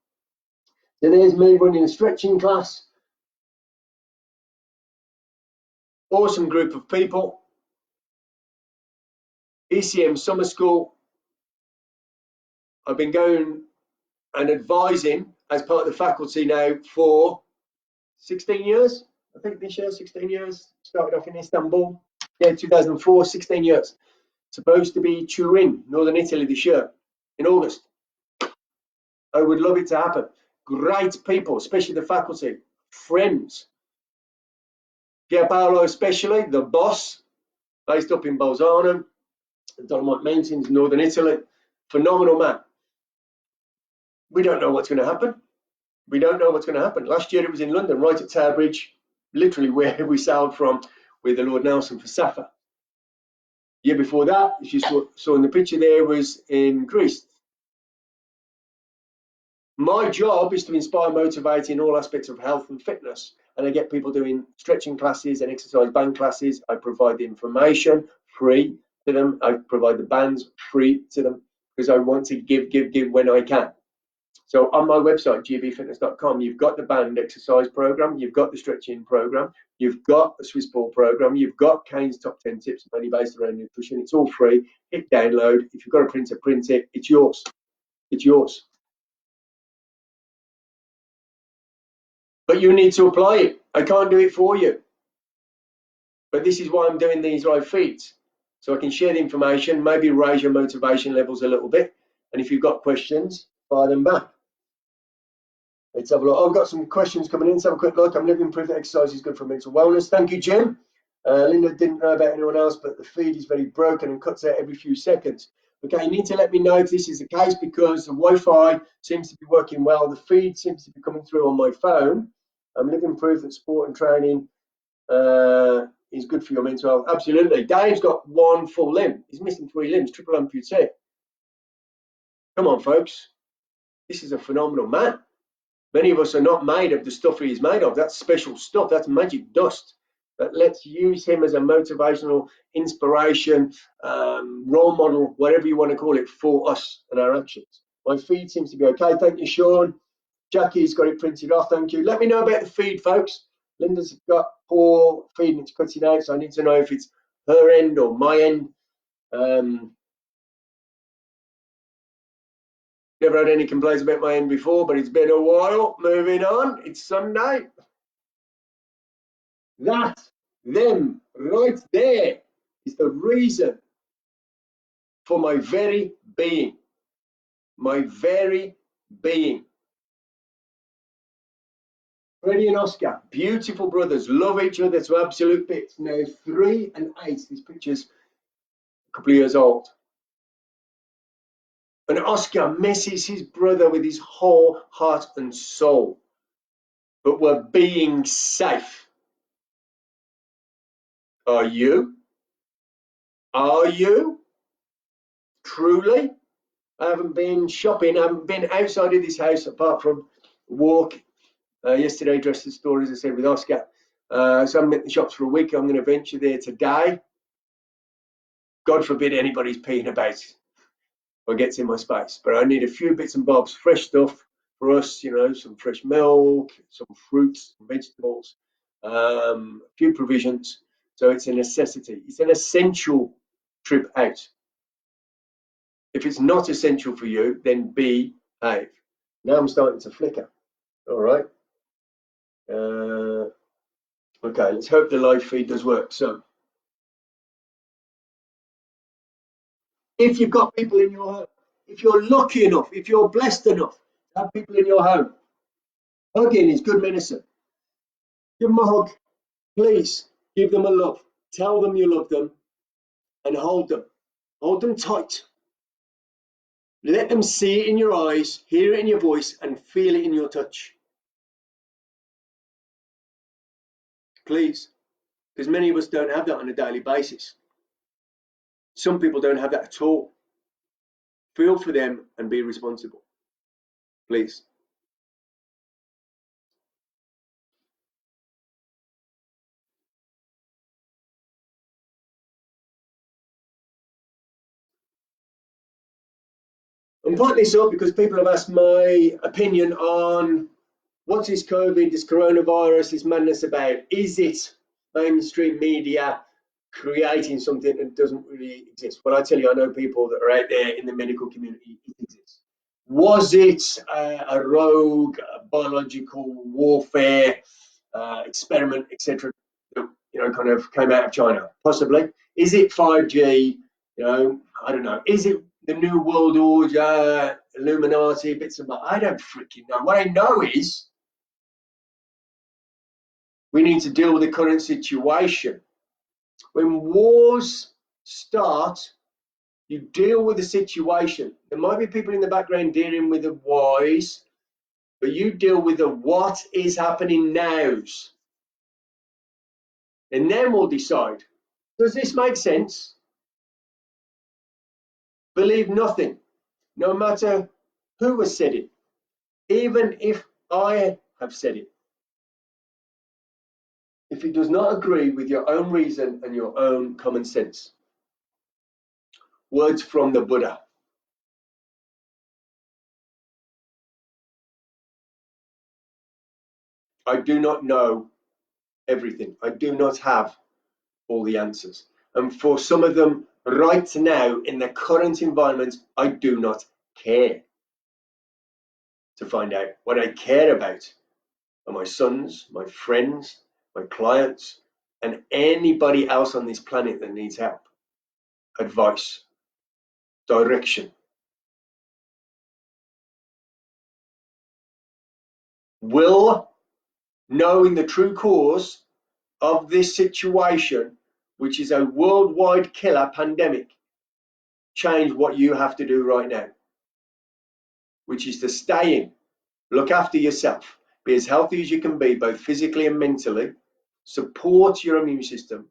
So there's me running a stretching class. Awesome group of people. ECM summer school. I've been going and advising as part of the faculty now for 16 years. I think this year, 16 years. Started off in Istanbul. Yeah, 2004, 16 years. Supposed to be Turin, Northern Italy this year in August. I would love it to happen. Great people, especially the faculty, friends. Pierpaolo especially, the boss, based up in Bolzano, the Dolomite Mountains, Northern Italy. Phenomenal man. We don't know what's going to happen. We don't know what's going to happen. Last year it was in London, right at Tower Bridge, literally where we sailed from with the Lord Nelson for Safa. Year before that, as you saw in the picture there, was in Greece. My job is to inspire, motivate in all aspects of health and fitness, and I get people doing stretching classes and exercise band classes. I provide the information free to them. I provide the bands free to them because I want to give when I can. So on my website, gbfitness.com, you've got the band exercise program, you've got the stretching program, you've got the Swiss ball program, you've got Kane's top 10 tips, mainly based around nutrition. It's all free. Hit download. If you've got a printer, print it. It's yours. It's yours. But you need to apply it. I can't do it for you. But this is why I'm doing these live feeds. So I can share the information, maybe raise your motivation levels a little bit. And if you've got questions, fire them back. Let's have a look. I've got some questions coming in. Let's have a quick look. I'm living proof that exercise is good for mental wellness. Thank you, Jim. Linda didn't know about anyone else, but the feed is very broken and cuts out every few seconds. Okay, you need to let me know if this is the case because the Wi-Fi seems to be working well. The feed seems to be coming through on my phone. I'm living proof that sport and training is good for your mental health. Absolutely. Dave's got one full limb. He's missing 3 limbs, triple amputee. Come on, folks. This is a phenomenal man. Many of us are not made of the stuff he is made of. That's special stuff. That's magic dust. But let's use him as a motivational inspiration, role model, whatever you want to call it, for us and our actions. My feed seems to be okay. Thank you, Sean. Jackie's got it printed off. Thank you. Let me know about the feed, folks. Linda's got poor feed and it's cutting out, so I need to know if it's her end or my end. Never had any complaints about my end before, but it's been a while. Moving on. It's Sunday. That, them, right there, is the reason for my very being. My very being. Freddie and Oscar, beautiful brothers, love each other to absolute bits. Now 3 and 8. This picture's a couple of years old. And Oscar misses his brother with his whole heart and soul. But we're being safe. Are you? Are you? Truly? I haven't been shopping. I haven't been outside of this house apart from walk. Yesterday, dressed as store, as I said, with Oscar. So I haven't been to the shops for a week. I'm going to venture there today. God forbid anybody's peeing about or gets in my space. But I need a few bits and bobs, fresh stuff for us, you know, some fresh milk, some fruits, some vegetables, a few provisions. So it's a necessity. It's an essential trip out. If it's not essential for you, then behave. Now I'm starting to flicker. All right. Okay, let's hope the live feed does work. So, if you've got people in your home, if you're lucky enough, if you're blessed enough to have people in your home, hugging is good medicine. Give them a hug, please. Give them a love. Tell them you love them and hold them. Hold them tight. Let them see it in your eyes, hear it in your voice, and feel it in your touch. Please, because many of us don't have that on a daily basis. Some people don't have that at all. Feel for them and be responsible, please. I'm putting this up because people have asked my opinion on what's this COVID, this coronavirus, this madness about. Is it mainstream media creating something that doesn't really exist? Well, I tell you, I know people that are out there in the medical community. It exists. Was it a rogue biological warfare experiment, etc., that kind of came out of China? Possibly. Is it 5G? I don't know. Is it the New World Order, Illuminati, bits of that? I don't freaking know. What I know is we need to deal with the current situation. When wars start, you deal with the situation. There might be people in the background dealing with the whys, but you deal with the what is happening nows. And then we'll decide. Does this make sense? Believe nothing, no matter who has said it, even if I have said it. If it does not agree with your own reason and your own common sense. Words from the Buddha. I do not know everything. I do not have all the answers. And for some of them, right now, in the current environment, I do not care to find out. What I care about are my sons, my friends, my clients, and anybody else on this planet that needs help, advice, direction. Will knowing the true cause of this situation, which is a worldwide killer pandemic, change what you have to do right now, which is to stay in, look after yourself, be as healthy as you can be, both physically and mentally, support your immune system,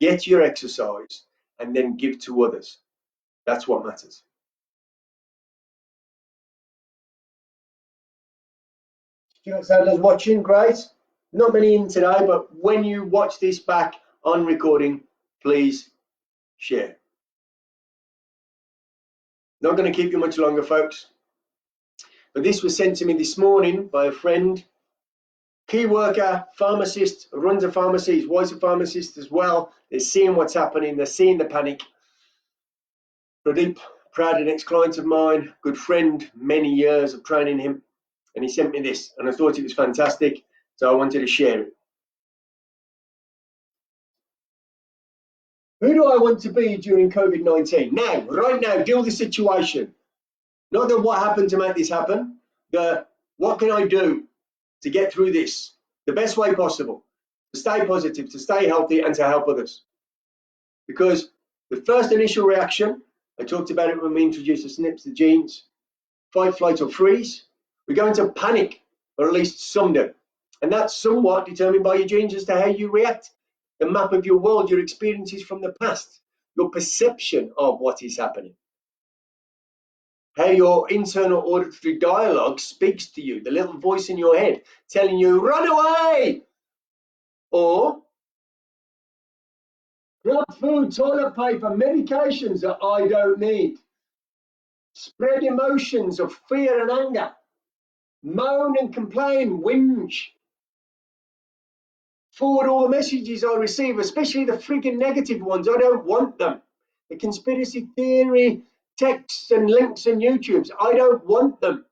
get your exercise, and then give to others. That's what matters. Stuart Sadler's watching, great. Not many in today, but when you watch this back on recording, please share. Not going to keep you much longer, folks. But this was sent to me this morning by a friend, key worker, pharmacist, runs a pharmacy, his wife's a pharmacist as well. They're seeing what's happening, they're seeing the panic. Pradeep, proud and ex-client of mine, good friend, many years of training him. And he sent me this, and I thought it was fantastic, so I wanted to share it. Who do I want to be during COVID-19? Now, right now, deal with the situation. Not the what happened to make this happen, the what can I do to get through this the best way possible, to stay positive, to stay healthy, and to help others. Because the first initial reaction, I talked about it when we introduced the SNPs, the genes, fight, flight, or freeze. We go into panic, or at least some do. And that's somewhat determined by your genes as to how you react. The map of your world, your experiences from the past, your perception of what is happening. How your internal auditory dialogue speaks to you, the little voice in your head telling you, run away, or grab food, toilet paper, medications that I don't need. Spread emotions of fear and anger. Moan and complain, whinge. Forward all the messages I receive, especially the freaking negative ones. I don't want them. The conspiracy theory texts and links and YouTubes, I don't want them.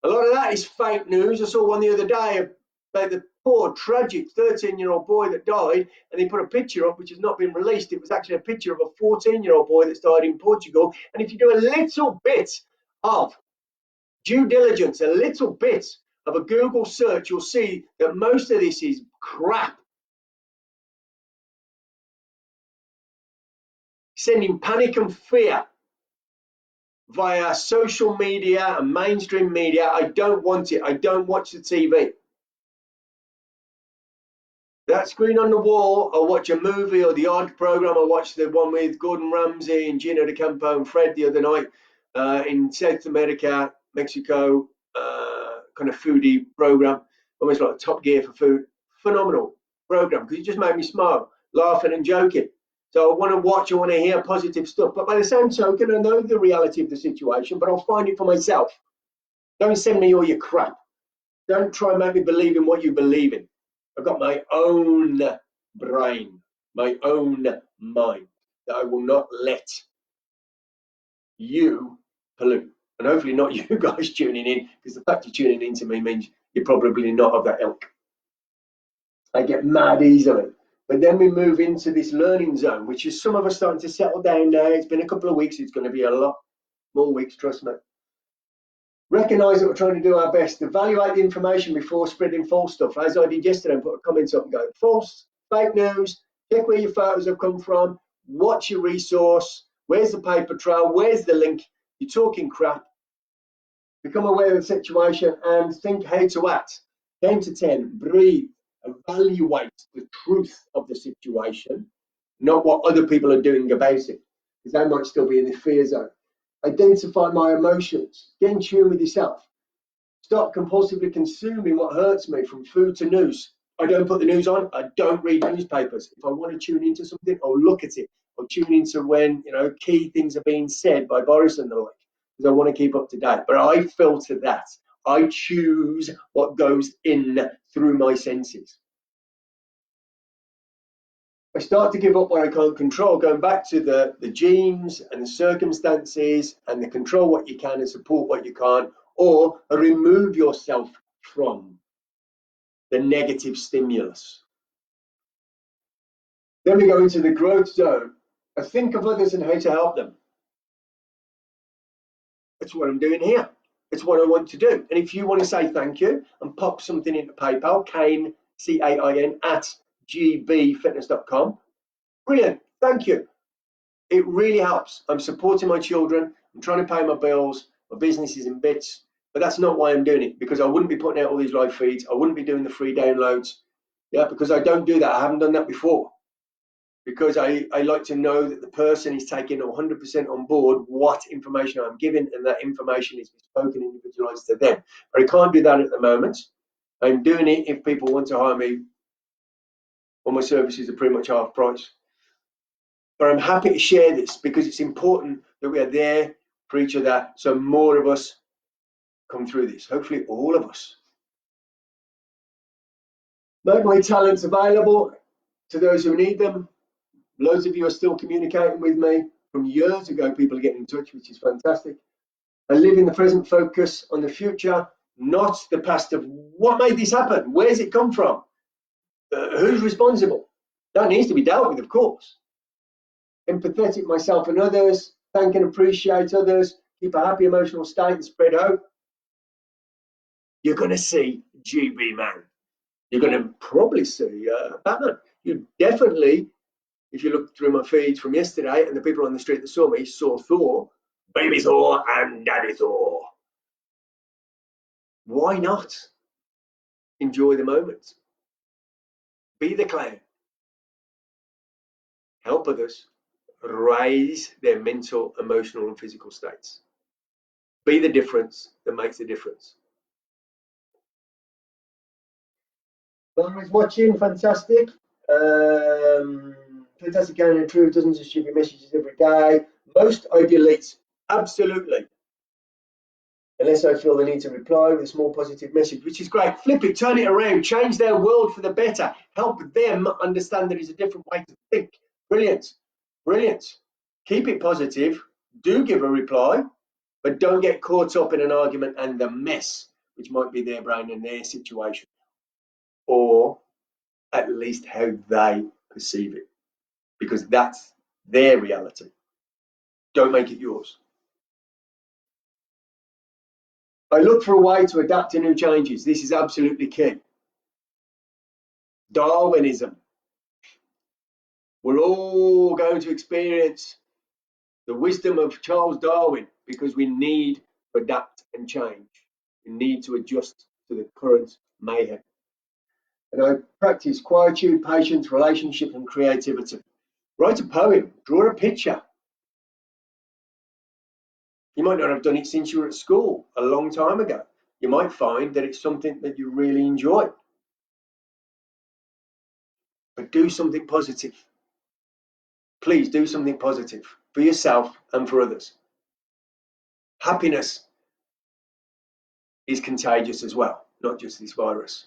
A lot of that is fake news. I saw one the other day about the poor, tragic 13-year-old boy that died, and they put a picture up which has not been released. It was actually a picture of a 14-year-old boy that's died in Portugal. And if you do a little bit of due diligence, a little bit of a Google search, you'll see that most of this is crap. Sending panic and fear via social media and mainstream media. I don't want it. I don't watch the TV. That screen on the wall, I'll watch a movie or the odd program. I watched the one with Gordon Ramsay and Gino DeCampo and Fred the other night. in South America, Mexico, kind of foodie program, almost like Top Gear for food. Phenomenal program because it just made me smile, laughing and joking. So I want to watch, I want to hear positive stuff. But by the same token, I know the reality of the situation, but I'll find it for myself. Don't send me all your crap. Don't try and make me believe in what you believe in. I've got my own brain, my own mind that I will not let you pollute. And hopefully not you guys tuning in, because the fact you're tuning in to me means you're probably not of that ilk. I get mad easily. But then we move into this learning zone, which is some of us starting to settle down now. It's been a couple of weeks. It's going to be a lot more weeks, trust me. Recognise that we're trying to do our best. Evaluate the information before spreading false stuff. As I did yesterday, and put a comment up and go, false, fake news, check where your photos have come from, what's your resource, where's the paper trail, where's the link, you're talking crap. Become aware of the situation and think how to act. 10 to 10, breathe, evaluate the truth of the situation, not what other people are doing about it, because they might still be in the fear zone. Identify my emotions, get in tune with yourself. Stop compulsively consuming what hurts me, from food to news. I don't put the news on, I don't read newspapers. If I want to tune into something, I'll look at it. I'll tune into when key things are being said by Boris and the like, because I want to keep up to date. But I filter that. I choose what goes in through my senses. I start to give up what I can't control, going back to the genes and the circumstances, and the control what you can and support what you can't, or remove yourself from the negative stimulus. Then we go into the growth zone. I think of others and how to help them. That's what I'm doing here. It's what I want to do. And if you want to say thank you and pop something into PayPal, Cain, CAIN, @gbfitness.com. Brilliant. Thank you. It really helps. I'm supporting my children. I'm trying to pay my bills. My business is in bits. But that's not why I'm doing it, because I wouldn't be putting out all these live feeds. I wouldn't be doing the free downloads. Yeah, because I don't do that. I haven't done that before. Because I like to know that the person is taking 100% on board what information I'm giving, and that information is bespoke and individualized to them. But I can't do that at the moment. I'm doing it if people want to hire me. All my services are pretty much half price. But I'm happy to share this because it's important that we are there for each other, so more of us come through this. Hopefully all of us. Make my talents available to those who need them. Loads of you are still communicating with me from years ago. People are getting in touch, which is fantastic. I live in the present, focus on the future, not the past of what made this happen. Where's it come from? Who's responsible? That needs to be dealt with, of course. Empathetic myself and others, thank and appreciate others, keep a happy emotional state and spread hope. You're going to see GB Man. You're going to probably see Batman. You definitely, if you look through my feeds from yesterday and the people on the street that saw me, saw Thor, Baby Thor and Daddy Thor. Why not? Enjoy the moment. Be the clown. Help others raise their mental, emotional, and physical states. Be the difference that makes a difference. Who's watching? Fantastic. Fantastic, Karen, and true. Dozens of stupid messages every day. Most I delete. Absolutely. Unless I feel the need to reply with a small positive message, which is great. Flip it, turn it around, change their world for the better. Help them understand that it's a different way to think. Brilliant. Brilliant. Keep it positive. Do give a reply, but don't get caught up in an argument and the mess, which might be their brain and their situation, or at least how they perceive it, because that's their reality. Don't make it yours. I look for a way to adapt to new changes. This is absolutely key. Darwinism. We're all going to experience the wisdom of Charles Darwin because we need to adapt and change. We need to adjust to the current mayhem. And I practice quietude, patience, relationship, and creativity. Write a poem, draw a picture. You might not have done it since you were at school a long time ago. You might find that it's something that you really enjoy. But do something positive. Please do something positive for yourself and for others. Happiness is contagious as well, not just this virus.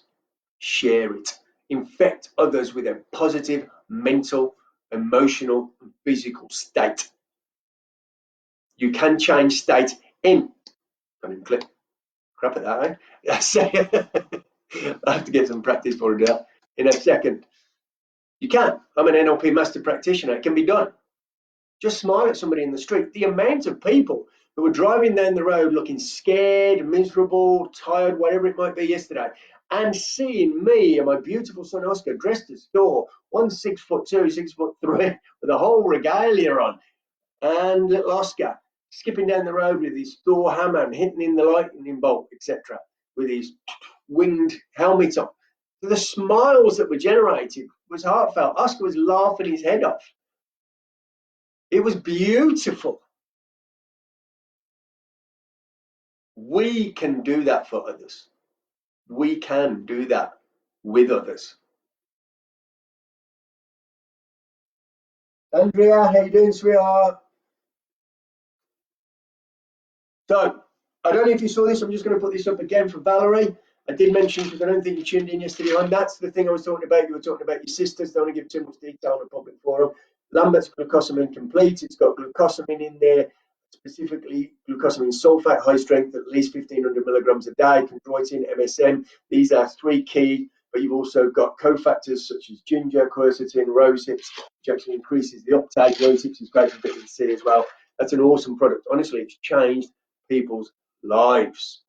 Share it. Infect others with a positive mental, emotional, and physical state. You can change state in. Can't even click. Crap at that, eh? I have to get some practice for it in a second. You can. I'm an NLP master practitioner. It can be done. Just smile at somebody in the street. The amount of people who were driving down the road looking scared, miserable, tired, whatever it might be yesterday, and seeing me and my beautiful son Oscar dressed as Thor, 6'2", 6'3", with a whole regalia on, and little Oscar skipping down the road with his Thor hammer and hitting in the lightning bolt, etc., with his winged helmet on. The smiles that were generated was heartfelt. Oscar was laughing his head off. It was beautiful. We can do that for others. We can do that with others. Andrea, how you doing, sweetheart? So, I don't know if you saw this. I'm just going to put this up again for Valerie. I did mention, because I don't think you tuned in yesterday on, that's the thing I was talking about. You were talking about your sisters. Don't want to give too much detail on a public forum. Lambert's glucosamine complete. It's got glucosamine in there, specifically glucosamine sulfate, high strength, at least 1,500 milligrams a day, chondroitin, MSM. These are three key, but you've also got cofactors such as ginger, quercetin, rosehips, which actually increases the uptake. Rosehips is great for vitamin C as well. That's an awesome product. Honestly, it's changed people's lives.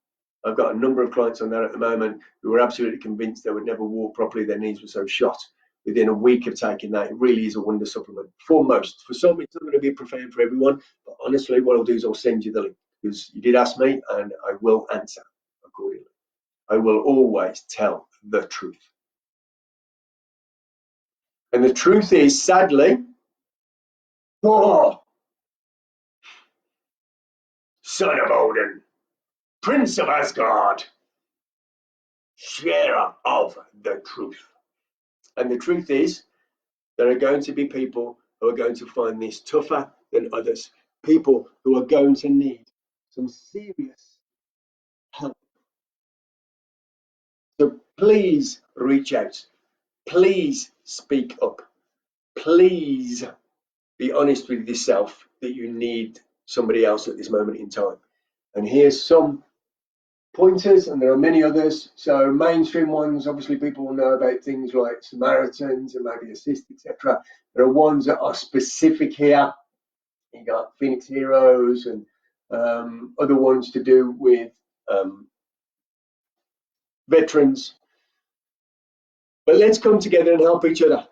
I've got a number of clients on that at the moment who were absolutely convinced they would never walk properly. Their knees were so shot. Within a week of taking that, it really is a wonder supplement for most. For some, it's not going to be profound for everyone, but honestly, what I'll do is I'll send you the link, because you did ask me and I will answer accordingly. I will always tell the truth. And the truth is, sadly, oh, son of Odin, Prince of Asgard, sharer of the truth. And the truth is, there are going to be people who are going to find this tougher than others. People who are going to need some serious help. So please reach out. Please speak up. Please be honest with yourself that you need somebody else at this moment in time. And here's some pointers, and there are many others. So mainstream ones, obviously people will know about things like Samaritans and maybe Assist, etc. There are ones that are specific here. You got Phoenix Heroes and other ones to do with veterans. But let's come together and help each other,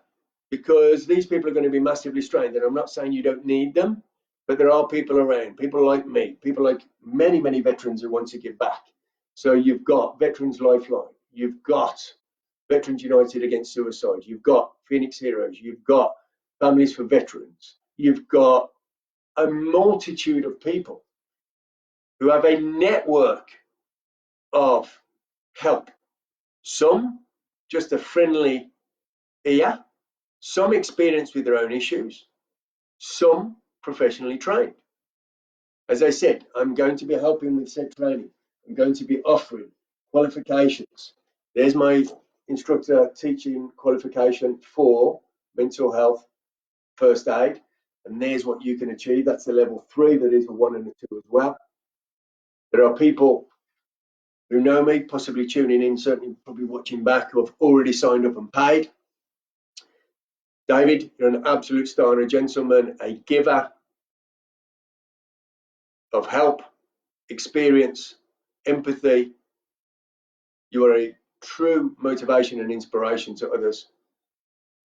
because these people are going to be massively strained. And I'm not saying you don't need them, but there are people around, people like me, people like many, many veterans who want to give back. So you've got Veterans Lifeline, you've got Veterans United Against Suicide, you've got Phoenix Heroes, you've got Families for Veterans, you've got a multitude of people who have a network of help. Some just a friendly ear, some experienced with their own issues, some professionally trained. As I said, I'm going to be helping with said training. I'm going to be offering qualifications. There's my instructor teaching qualification for mental health first aid, and there's what you can achieve. That's the level 3. There is a 1 and a 2 as well. There are people who know me, possibly tuning in, certainly probably watching back, who have already signed up and paid. David, you're an absolute star and a gentleman, a giver of help, experience, empathy. You are a true motivation and inspiration to others.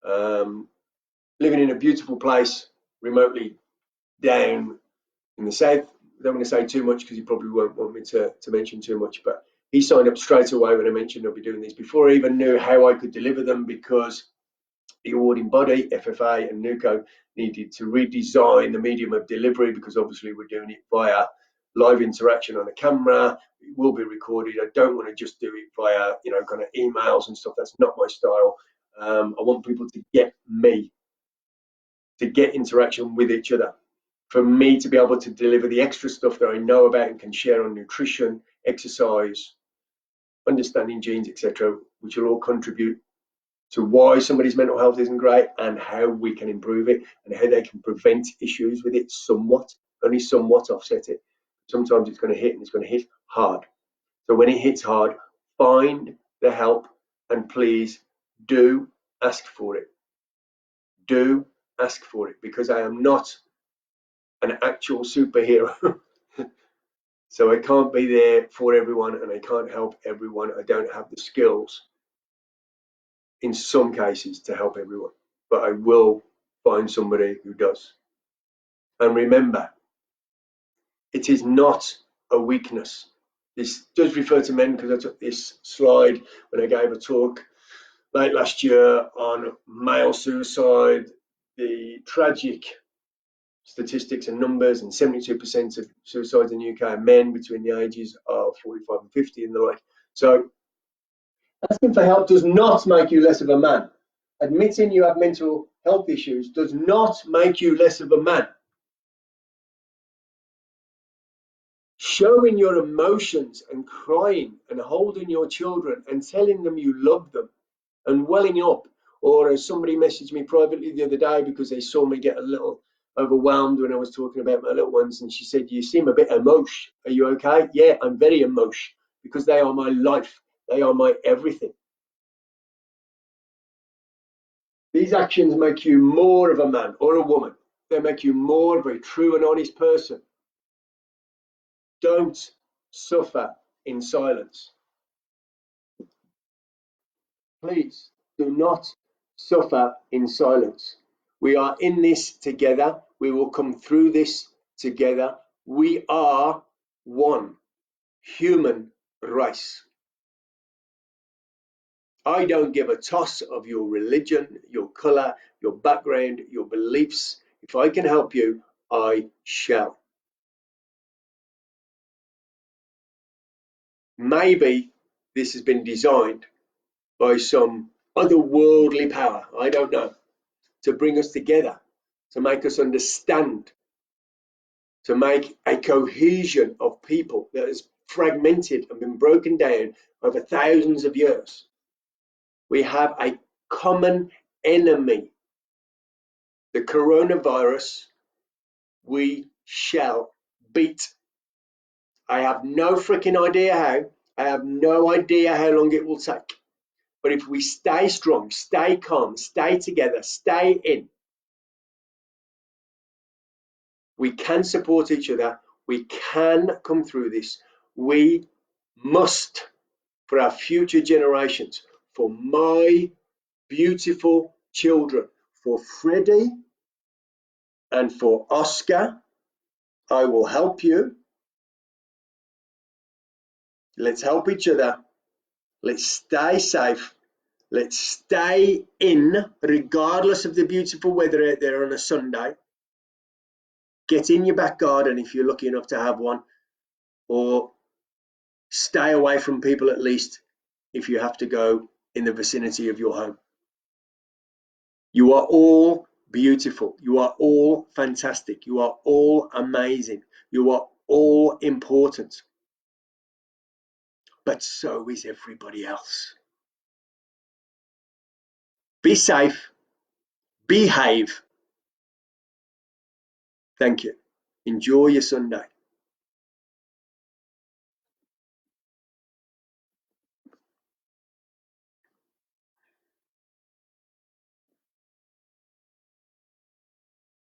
Living in a beautiful place, remotely down in the south. I don't want to say too much because you probably won't want me to mention too much, but he signed up straight away when I mentioned I'll be doing these, before I even knew how I could deliver them, because the awarding body, FFA and NUCO, needed to redesign the medium of delivery, because obviously we're doing it via live interaction on a camera. It will be recorded. I don't want to just do it via, kind of emails and stuff. That's not my style. I want people to get me, to get interaction with each other, for me to be able to deliver the extra stuff that I know about and can share on nutrition, exercise, understanding genes, etc., which will all contribute to why somebody's mental health isn't great and how we can improve it and how they can prevent issues with it somewhat, only somewhat offset it. Sometimes it's going to hit, and it's going to hit hard. So when it hits hard, find the help, and please do ask for it. Do ask for it, because I am not an actual superhero. So I can't be there for everyone, and I can't help everyone. I don't have the skills in some cases to help everyone, but I will find somebody who does. And remember, it is not a weakness. This does refer to men, because I took this slide when I gave a talk late last year on male suicide, the tragic statistics and numbers, and 72% of suicides in the UK are men between the ages of 45 and 50 and the like. So asking for help does not make you less of a man. Admitting you have mental health issues does not make you less of a man. Showing your emotions and crying and holding your children and telling them you love them and welling up, or as somebody messaged me privately the other day because they saw me get a little overwhelmed when I was talking about my little ones, and she said, "You seem a bit emotional. Are you okay?" Yeah, I'm very emotional, because they are my life. They are my everything. These actions make you more of a man or a woman. They make you more of a true and honest person. Don't suffer in silence. Please do not suffer in silence. We are in this together. We will come through this together. We are one human race. I don't give a toss of your religion, your color, your background, your beliefs. If I can help you, I shall. Maybe this has been designed by some otherworldly power, I don't know, to bring us together, to make us understand, to make a cohesion of people that is fragmented and been broken down over thousands of years. We have a common enemy, the coronavirus. We shall beat. I have no freaking idea how. I have no idea how long it will take. But if we stay strong, stay calm, stay together, stay in, we can support each other. We can come through this. We must, for our future generations, for my beautiful children, for Freddie and for Oscar. I will help you. Let's help each other. Let's stay safe. Let's stay in, regardless of the beautiful weather out there on a Sunday. Get in your back garden if you're lucky enough to have one, or stay away from people at least if you have to go in the vicinity of your home. You are all beautiful. You are all fantastic. You are all amazing. You are all important. But so is everybody else. Be safe. Behave. Thank you. Enjoy your Sunday.